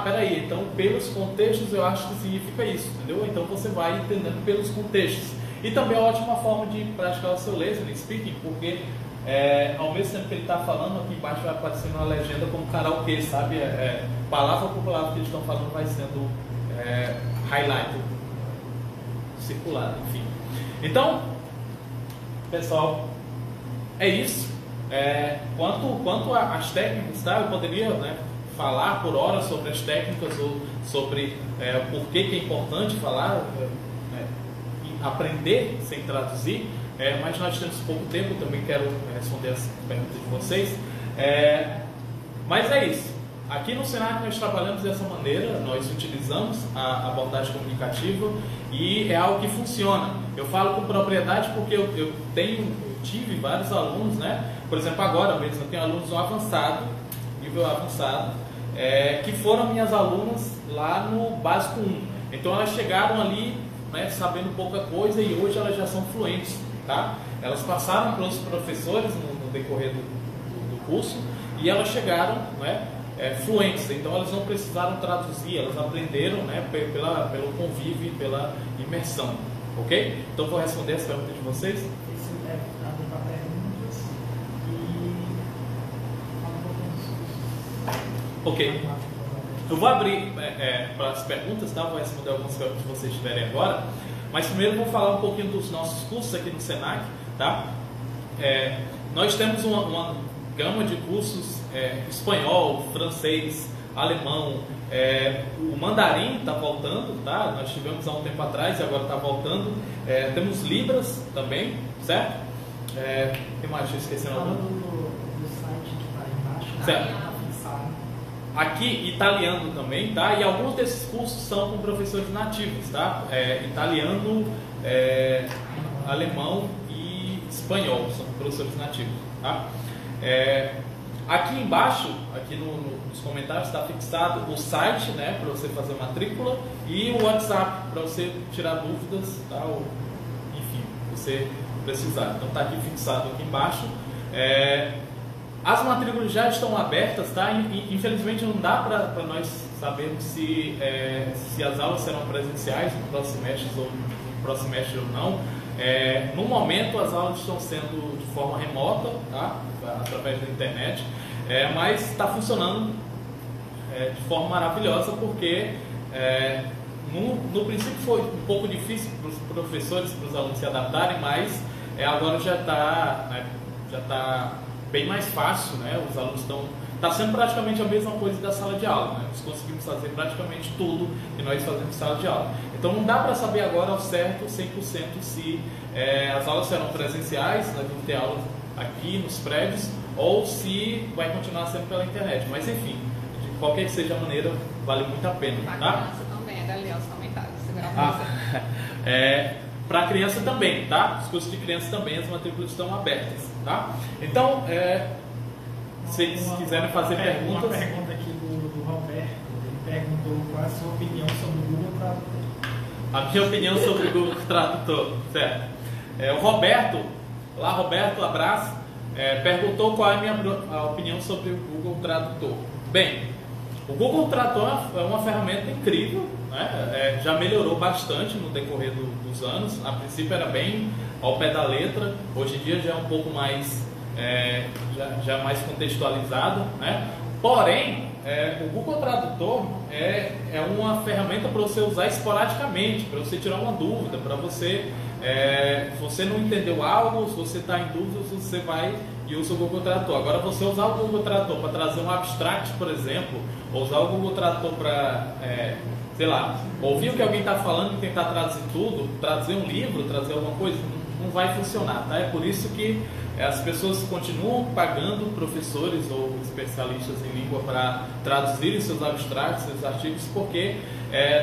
A: Peraí, então pelos contextos eu acho que significa isso, entendeu? Então você vai entendendo pelos contextos. E também é uma ótima forma de praticar o seu listening speaking, porque ao mesmo tempo que ele está falando, aqui embaixo vai aparecendo uma legenda como karaokê, sabe? Palavra por palavra que eles estão falando vai sendo highlighted, circulado, enfim. Então, pessoal, é isso. Quanto às técnicas, tá? Eu poderia, né, falar por horas sobre as técnicas ou sobre por que é importante falar, aprender sem traduzir, mas nós temos pouco tempo, também quero responder as perguntas de vocês. Mas é isso. Aqui no Senac nós trabalhamos dessa maneira, nós utilizamos a abordagem comunicativa e é algo que funciona. Eu falo com propriedade porque eu tive vários alunos, né? Por exemplo, agora mesmo eu tenho alunos no avançado, nível avançado, que foram minhas alunas lá no básico 1. Então elas chegaram ali, né, sabendo pouca coisa, e hoje elas já são fluentes, tá? Elas passaram pelos professores no decorrer do curso e elas chegaram, né, fluentes. Então elas não precisaram traduzir, elas aprenderam, né, pelo convívio, pela imersão, ok? Então vou responder as perguntas de vocês. Ok, eu vou abrir para as perguntas, tá? Vou responder algumas perguntas que vocês tiverem agora, mas primeiro vou falar um pouquinho dos nossos cursos aqui no Senac, tá? Nós temos uma gama de cursos, espanhol, francês, alemão, o mandarim está voltando, tá? Nós tivemos há um tempo atrás e agora está voltando. Temos Libras também, certo? O que mais? Deixa eu esquecer algum.
B: Do site que está embaixo.
A: Certo. Aqui, italiano também, tá? E alguns desses cursos são com professores nativos, tá? Italiano, alemão e espanhol, são professores nativos, tá? Aqui embaixo, aqui nos comentários, está fixado o site, né, para você fazer matrícula, e o WhatsApp para você tirar dúvidas, tá? Ou, enfim, você precisar. Então está aqui fixado aqui embaixo. As matrículas já estão abertas, tá? Infelizmente não dá para nós sabermos se as aulas serão presenciais no próximo semestre ou não. No momento as aulas estão sendo de forma remota, tá? Através da internet, mas está funcionando de forma maravilhosa, porque no princípio foi um pouco difícil para os professores, para os alunos se adaptarem, mas agora já está bem mais fácil, né? Os alunos está sendo praticamente a mesma coisa da sala de aula, né? Nós conseguimos fazer praticamente tudo que nós fazemos em sala de aula. Então não dá para saber agora ao certo 100% se as aulas serão presenciais, nós vamos ter aulas aqui nos prédios, ou se vai continuar sendo pela internet. Mas enfim, de qualquer que seja a maneira, vale muito a pena, tá?
C: Para criança também, ali os comentários, segurar
A: para criança também, tá? Os cursos de criança também, as matrículas estão abertas, tá? Então, se vocês quiserem fazer perguntas...
B: Uma pergunta aqui do Roberto, ele perguntou qual é a sua opinião sobre o Google Tradutor.
A: A minha opinião sobre o Google Tradutor, certo? O Roberto, abraço, perguntou qual é a minha opinião sobre o Google Tradutor. Bem, o Google Tradutor é uma ferramenta incrível, né? Já melhorou bastante no decorrer dos anos. A princípio era bem ao pé da letra, hoje em dia já é um pouco mais, já mais contextualizado, né? Porém, o Google Tradutor é uma ferramenta para você usar esporadicamente, para você tirar uma dúvida, para você, você não entendeu algo, se você está em dúvida, você vai e usa o Google Tradutor. Agora, você usar o Google Tradutor para trazer um abstract, por exemplo, ou usar o Google Tradutor para, sei lá, ouvir o que alguém está falando e tentar traduzir tudo, traduzir um livro, trazer alguma coisa, não vai funcionar, tá? É por isso que as pessoas continuam pagando professores ou especialistas em língua para traduzirem seus abstracts, seus artigos, porque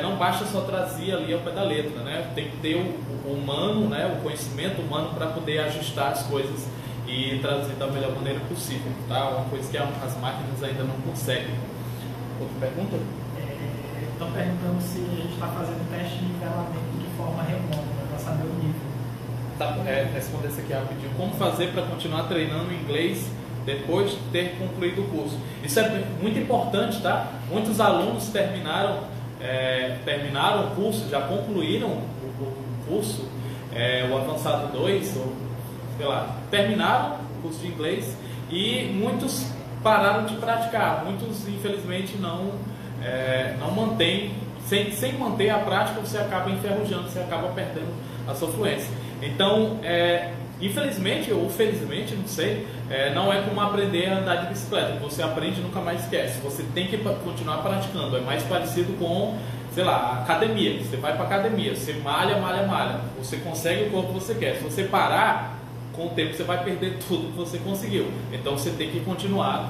A: não basta só traduzir ali ao pé da letra, né? Tem que ter o humano, né? O conhecimento humano para poder ajustar as coisas e traduzir da melhor maneira possível, tá? Uma coisa que as máquinas ainda não conseguem. Outra pergunta?
B: Estão perguntando se a gente está fazendo teste de nivelamento de forma remota, para saber o nível.
A: Tá, responder isso aqui rapidinho. Como fazer para continuar treinando inglês depois de ter concluído o curso? Isso é muito importante, tá? Muitos alunos terminaram o curso, já concluíram o curso, o Avançado 2, ou sei lá, terminaram o curso de inglês e muitos pararam de praticar. Muitos, infelizmente, não mantêm. Sem manter a prática, você acaba enferrujando, você acaba perdendo a sua fluência. Então, infelizmente ou felizmente, não sei, não é como aprender a andar de bicicleta. Você aprende e nunca mais esquece. Você tem que continuar praticando. É mais parecido com, sei lá, academia. Você vai para academia, você malha. Você consegue o corpo que você quer. Se você parar, com o tempo você vai perder tudo que você conseguiu. Então você tem que continuar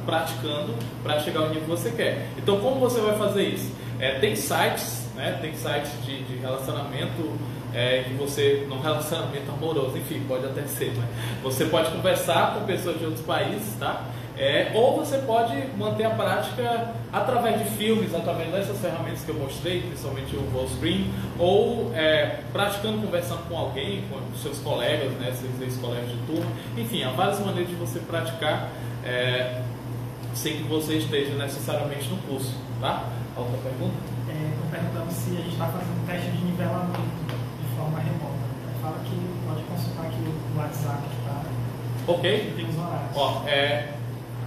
A: praticando para chegar ao nível que você quer. Então, como você vai fazer isso? Tem sites, né? Tem sites de relacionamento, que você, não relacionamento amoroso, enfim, pode até ser, né? Você pode conversar com pessoas de outros países, tá? Ou você pode manter a prática através de filmes, através dessas ferramentas que eu mostrei, principalmente o Wallscreen, ou praticando, conversando com alguém, com seus colegas, né, seus ex-colegas de turma. Enfim, há várias maneiras de você praticar sem que você esteja necessariamente no curso, tá? Outra pergunta?
B: Estão perguntando se a gente está fazendo teste de nivelamento de forma remota. Fala que pode consultar aqui o WhatsApp, tá?
A: Ok.
B: Tem os horários.
A: Ó,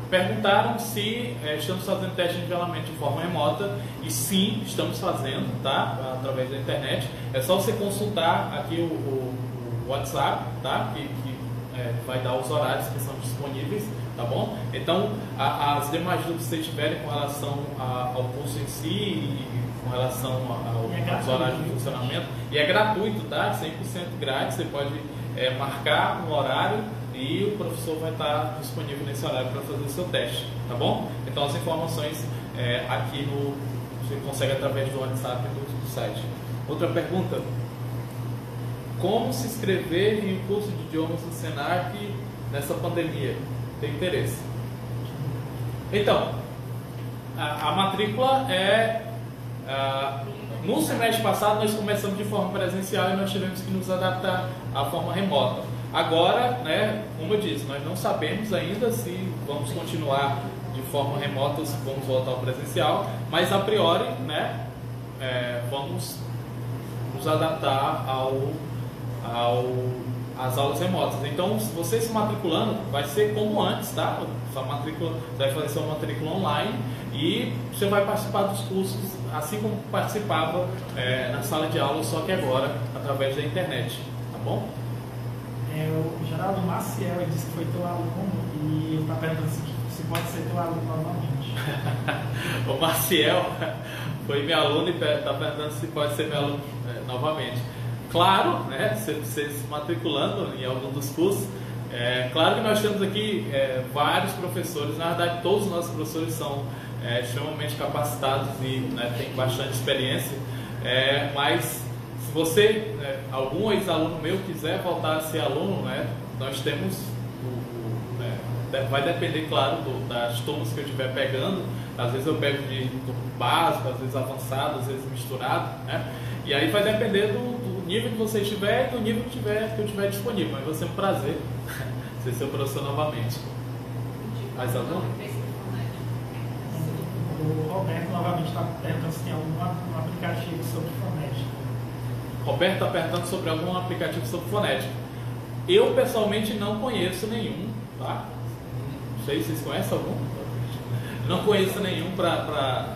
A: perguntaram se estamos fazendo teste de nivelamento de forma remota, e sim, estamos fazendo, tá? Através da internet. É só você consultar aqui o WhatsApp, tá? Que vai dar os horários que são disponíveis, tá bom? Então, as demais dúvidas que vocês tiverem com relação ao curso em si e com relação aos horários de funcionamento, e é gratuito, tá? 100% grátis, você pode marcar um horário e o professor vai estar disponível nesse horário para fazer o seu teste, tá bom? Então, as informações aqui você consegue através do WhatsApp do site. Outra pergunta: como se inscrever em um curso de idiomas no Senac nessa pandemia? Tem interesse? Então, a matrícula no semestre passado nós começamos de forma presencial e nós tivemos que nos adaptar à forma remota. Agora, né, como eu disse, nós não sabemos ainda se vamos continuar de forma remota ou se vamos voltar ao presencial, mas a priori, né, vamos nos adaptar às aulas remotas. Então, se você se matriculando, vai ser como antes, tá? Sua matrícula, você vai fazer sua matrícula online e você vai participar dos cursos assim como participava na sala de aula, só que agora através da internet, tá bom?
B: O Geraldo Maciel disse que foi teu aluno e ele está perguntando se pode ser teu aluno novamente.
A: O Maciel foi meu aluno e está perguntando se pode ser meu aluno novamente. Claro, né, você se matriculando em algum dos cursos, claro que nós temos aqui vários professores, na verdade todos os nossos professores são extremamente capacitados e, né, têm bastante experiência, mas se você, algum ex-aluno meu quiser voltar a ser aluno, né, nós temos, vai depender, claro, das turmas que eu estiver pegando. Às vezes eu pego do básico, às vezes avançado, às vezes misturado, né? E aí vai depender do nível que você estiver e do nível que eu tiver disponível. Mas vai ser um prazer ser seu professor novamente. Mais algum?
B: O Roberto novamente está perguntando se tem algum aplicativo sobre fonética.
A: Roberto está perguntando sobre algum aplicativo sobre fonética. Eu pessoalmente não conheço nenhum, tá? Não sei se vocês conhecem algum. Não conheço nenhum para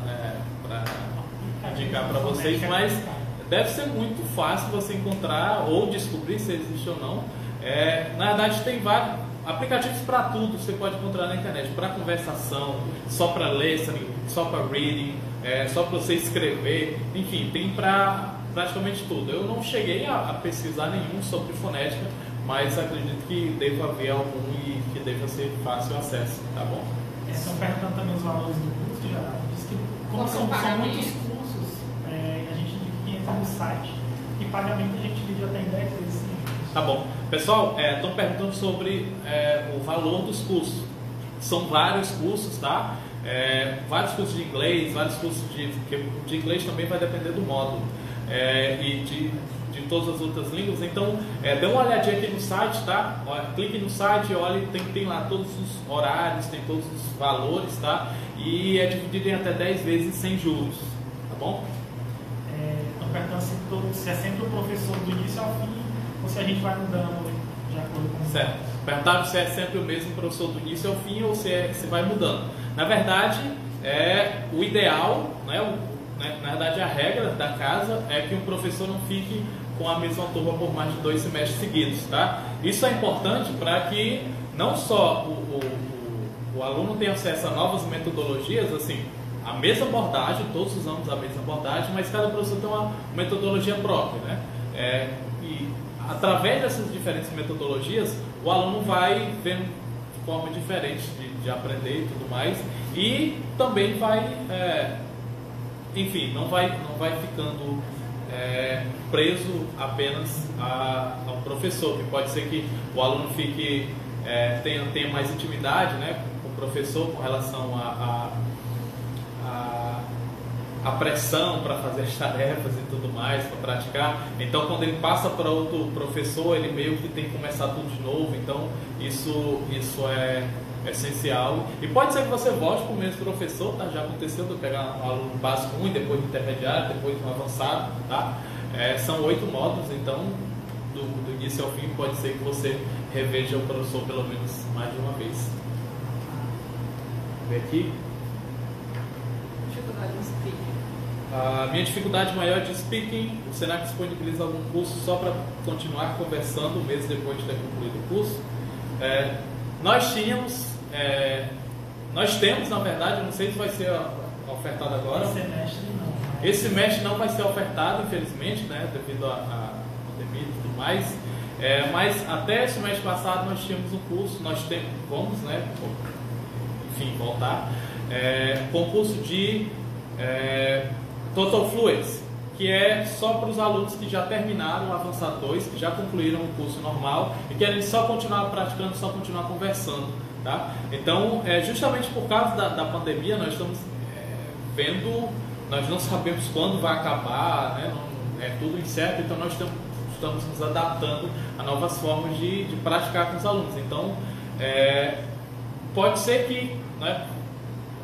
A: indicar para vocês, mas deve ser muito fácil você encontrar ou descobrir se existe ou não. Na verdade, tem vários aplicativos para tudo, você pode encontrar na internet, para conversação, só para listening, só para reading, só para você escrever, enfim, tem para praticamente tudo. Eu não cheguei a pesquisar nenhum sobre fonética, mas acredito que deva haver algum e que deva ser fácil acesso, tá bom?
B: Estão perguntando também os valores do curso, já diz que como são muitos cursos, a gente indica que entra no site e pagamento a gente divide até em 10 vezes.
A: Tá bom. Pessoal, estão perguntando sobre o valor dos cursos. São vários cursos, tá? Vários cursos de inglês, vários cursos de inglês também vai depender do módulo. E de todas as outras línguas. Então, dê uma olhadinha aqui no site, tá? Clique no site, olhe, tem lá todos os horários, tem todos os valores, tá? E é dividido em até 10 vezes sem juros, tá bom?
B: Estão perguntando se é sempre o professor do início ao fim ou se a gente vai mudando de acordo com o...
A: Certo. Perguntaram se é sempre o mesmo professor do início ao fim ou se vai mudando. Na verdade, o ideal, né? Na verdade, a regra da casa é que um professor não fique com a mesma turma por mais de 2 semestres seguidos, tá? Isso é importante para que não só o aluno tenha acesso a novas metodologias, assim, a mesma abordagem, todos usamos a mesma abordagem, mas cada professor tem uma metodologia própria, né? E através dessas diferentes metodologias, o aluno vai vendo forma diferente de aprender e tudo mais, e também vai... enfim, não vai ficando preso apenas a um professor, que pode ser que o aluno fique tenha mais intimidade, né, com o professor com relação a pressão para fazer as tarefas e tudo mais, para praticar. Então, quando ele passa para outro professor, ele meio que tem que começar tudo de novo. Então, isso é essencial. E pode ser que você volte para o mesmo professor, tá? Já aconteceu de eu pegar um aluno básico 1, depois do intermediário, depois do avançado, tá? São 8 módulos, então do início ao fim pode ser que você reveja o professor pelo menos mais de uma vez. Vê aqui.
C: Dificuldade de speaking.
A: A minha dificuldade maior de speaking, o Senac disponibiliza algum curso só para continuar conversando um mês depois de ter concluído o curso. Nós temos, na verdade, não sei se vai ser ofertado agora. Esse semestre não vai ser ofertado, infelizmente, né, devido à pandemia e tudo mais. Mas até esse mês passado nós tínhamos um curso, vamos, né, enfim, voltar, concurso de Total Fluency, que é só para os alunos que já terminaram o Avançado 2, que já concluíram o curso normal e querem só continuar praticando, só continuar conversando, tá? Então, justamente por causa da pandemia, nós estamos vendo, nós não sabemos quando vai acabar, né? É tudo incerto, então nós estamos nos adaptando a novas formas de praticar com os alunos. Então, pode ser que, né,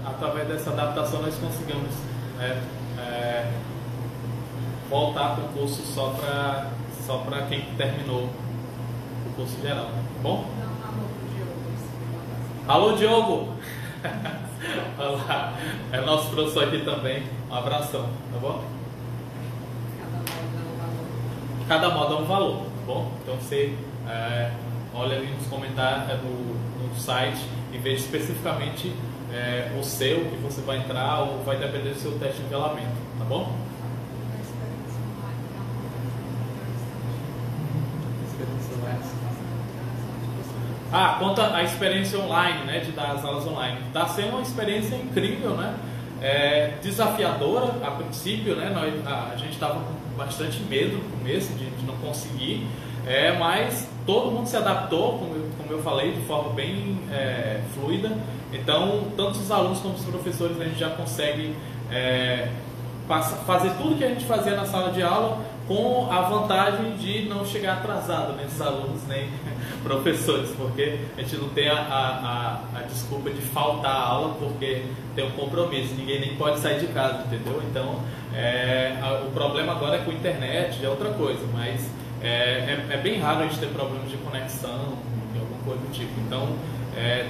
A: através dessa adaptação nós consigamos voltar para o curso só para quem terminou o curso geral, tá bom? Alô, Diogo! Olá, é nosso professor aqui também. Um abração, tá bom? Cada modo é um valor, tá bom? Então você olha ali nos comentários no site e veja especificamente o seu que você vai entrar, ou vai depender do seu teste de nivelamento, tá bom? Quanto à experiência online, né, de dar as aulas online, está sendo uma experiência incrível, né? Desafiadora a princípio, né? A gente estava com bastante medo no começo de não conseguir, mas todo mundo se adaptou, como eu falei, de forma bem fluida. Então, tanto os alunos como os professores, a gente já consegue fazer tudo que a gente fazia na sala de aula com a vantagem de não chegar atrasado, né, os alunos nem professores, porque a gente não tem a desculpa de faltar a aula porque tem um compromisso, ninguém nem pode sair de casa, entendeu? Então, o problema agora é com a internet, é outra coisa, mas é bem raro a gente ter problemas de conexão, de alguma coisa do tipo. Então,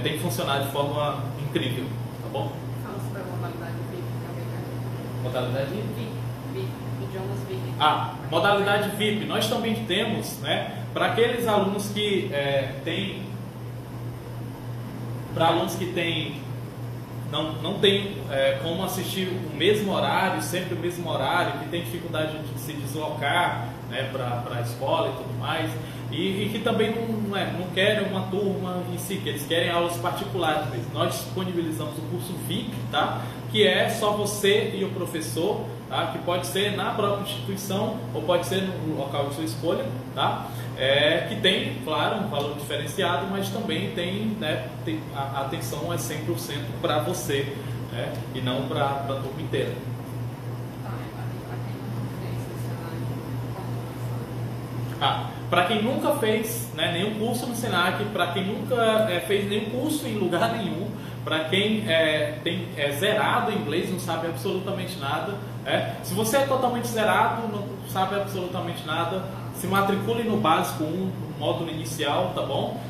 A: tem funcionado de forma incrível, tá bom?
C: Fala sobre a modalidade VIP também.
A: Modalidade
C: VIP, idiomas VIP.
A: Modalidade VIP. Nós também temos, né, para aqueles alunos que não tem como assistir o mesmo horário, sempre o mesmo horário, que tem dificuldade de se deslocar, né, para a escola e tudo mais, e que também não querem uma turma em si, que eles querem aulas particulares mesmo. Nós disponibilizamos o curso VIP, tá? Que é só você e o professor, tá? Que pode ser na própria instituição ou pode ser no local de sua escolha, tá? Que tem, claro, um valor diferenciado, mas também tem, né, a atenção é 100% para você, né, e não para a turma inteira. Para quem nunca fez, né, nenhum curso no Senac, para quem nunca fez nenhum curso em lugar nenhum, para quem é zerado em inglês, não sabe absolutamente nada, se você é totalmente zerado, não sabe absolutamente nada, se matricule no básico 1, no módulo inicial, tá bom?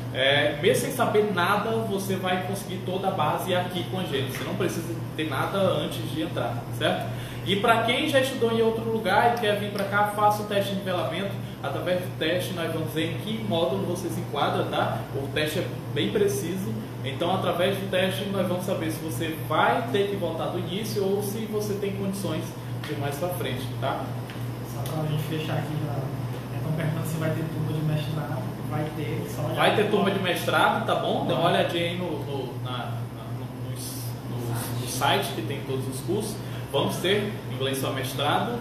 A: Mesmo sem saber nada, você vai conseguir toda a base aqui com a gente, você não precisa ter nada antes de entrar, certo? E para quem já estudou em outro lugar e quer vir para cá, faça o teste de nivelamento. Através do teste nós vamos ver em que módulo você se enquadra, tá? O teste é bem preciso, então através do teste nós vamos saber se você vai ter que voltar do início ou se você tem condições de ir mais para frente, tá?
B: Só para a gente fechar aqui, estão perguntando se vai ter turma de mestrado.
A: Vai ter turma de mestrado, tá bom? Dá uma olhadinha aí no site que tem todos os cursos. Vamos ter inglês só mestrado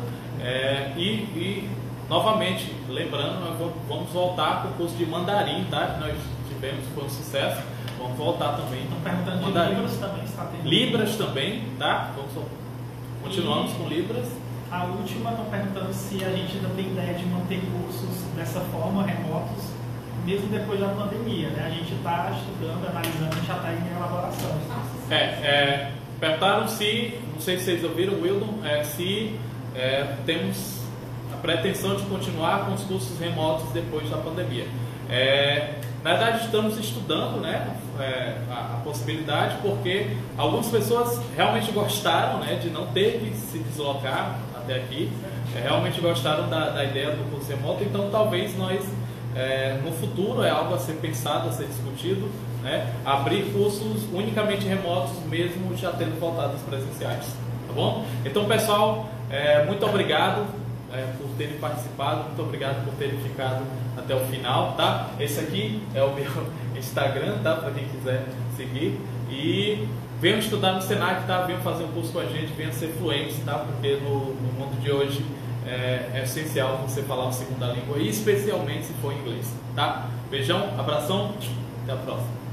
A: e novamente, lembrando, nós vamos voltar com o curso de mandarim, tá? Que nós tivemos, foi um sucesso. Vamos voltar também.
B: Estão perguntando de
A: mandarim.
B: Libras também, está tendo.
A: Libras também, tá? Continuamos com Libras.
B: A última, estão perguntando se a gente ainda tem ideia de manter cursos dessa forma, remotos, mesmo depois da pandemia, né? A gente está estudando, analisando, a gente já está em elaboração.
A: Perguntaram se, não sei se vocês ouviram, Wildon, se temos a pretensão de continuar com os cursos remotos depois da pandemia. Na verdade, estamos estudando, né, a possibilidade, porque algumas pessoas realmente gostaram, né, de não ter que se deslocar até aqui, realmente gostaram da ideia do curso remoto, então talvez nós, no futuro, é algo a ser pensado, a ser discutido, né, abrir cursos unicamente remotos, mesmo já tendo voltado aos presenciais, tá bom? Então, pessoal, muito obrigado por terem participado, muito obrigado por terem ficado até o final, tá? Esse aqui é o meu Instagram, tá? Para quem quiser seguir. E venham estudar no Senac, tá? Venham fazer um curso com a gente, venham ser fluentes, tá? Porque no mundo de hoje é essencial você falar uma segunda língua, e especialmente se for inglês, tá? Beijão, abração, até a próxima.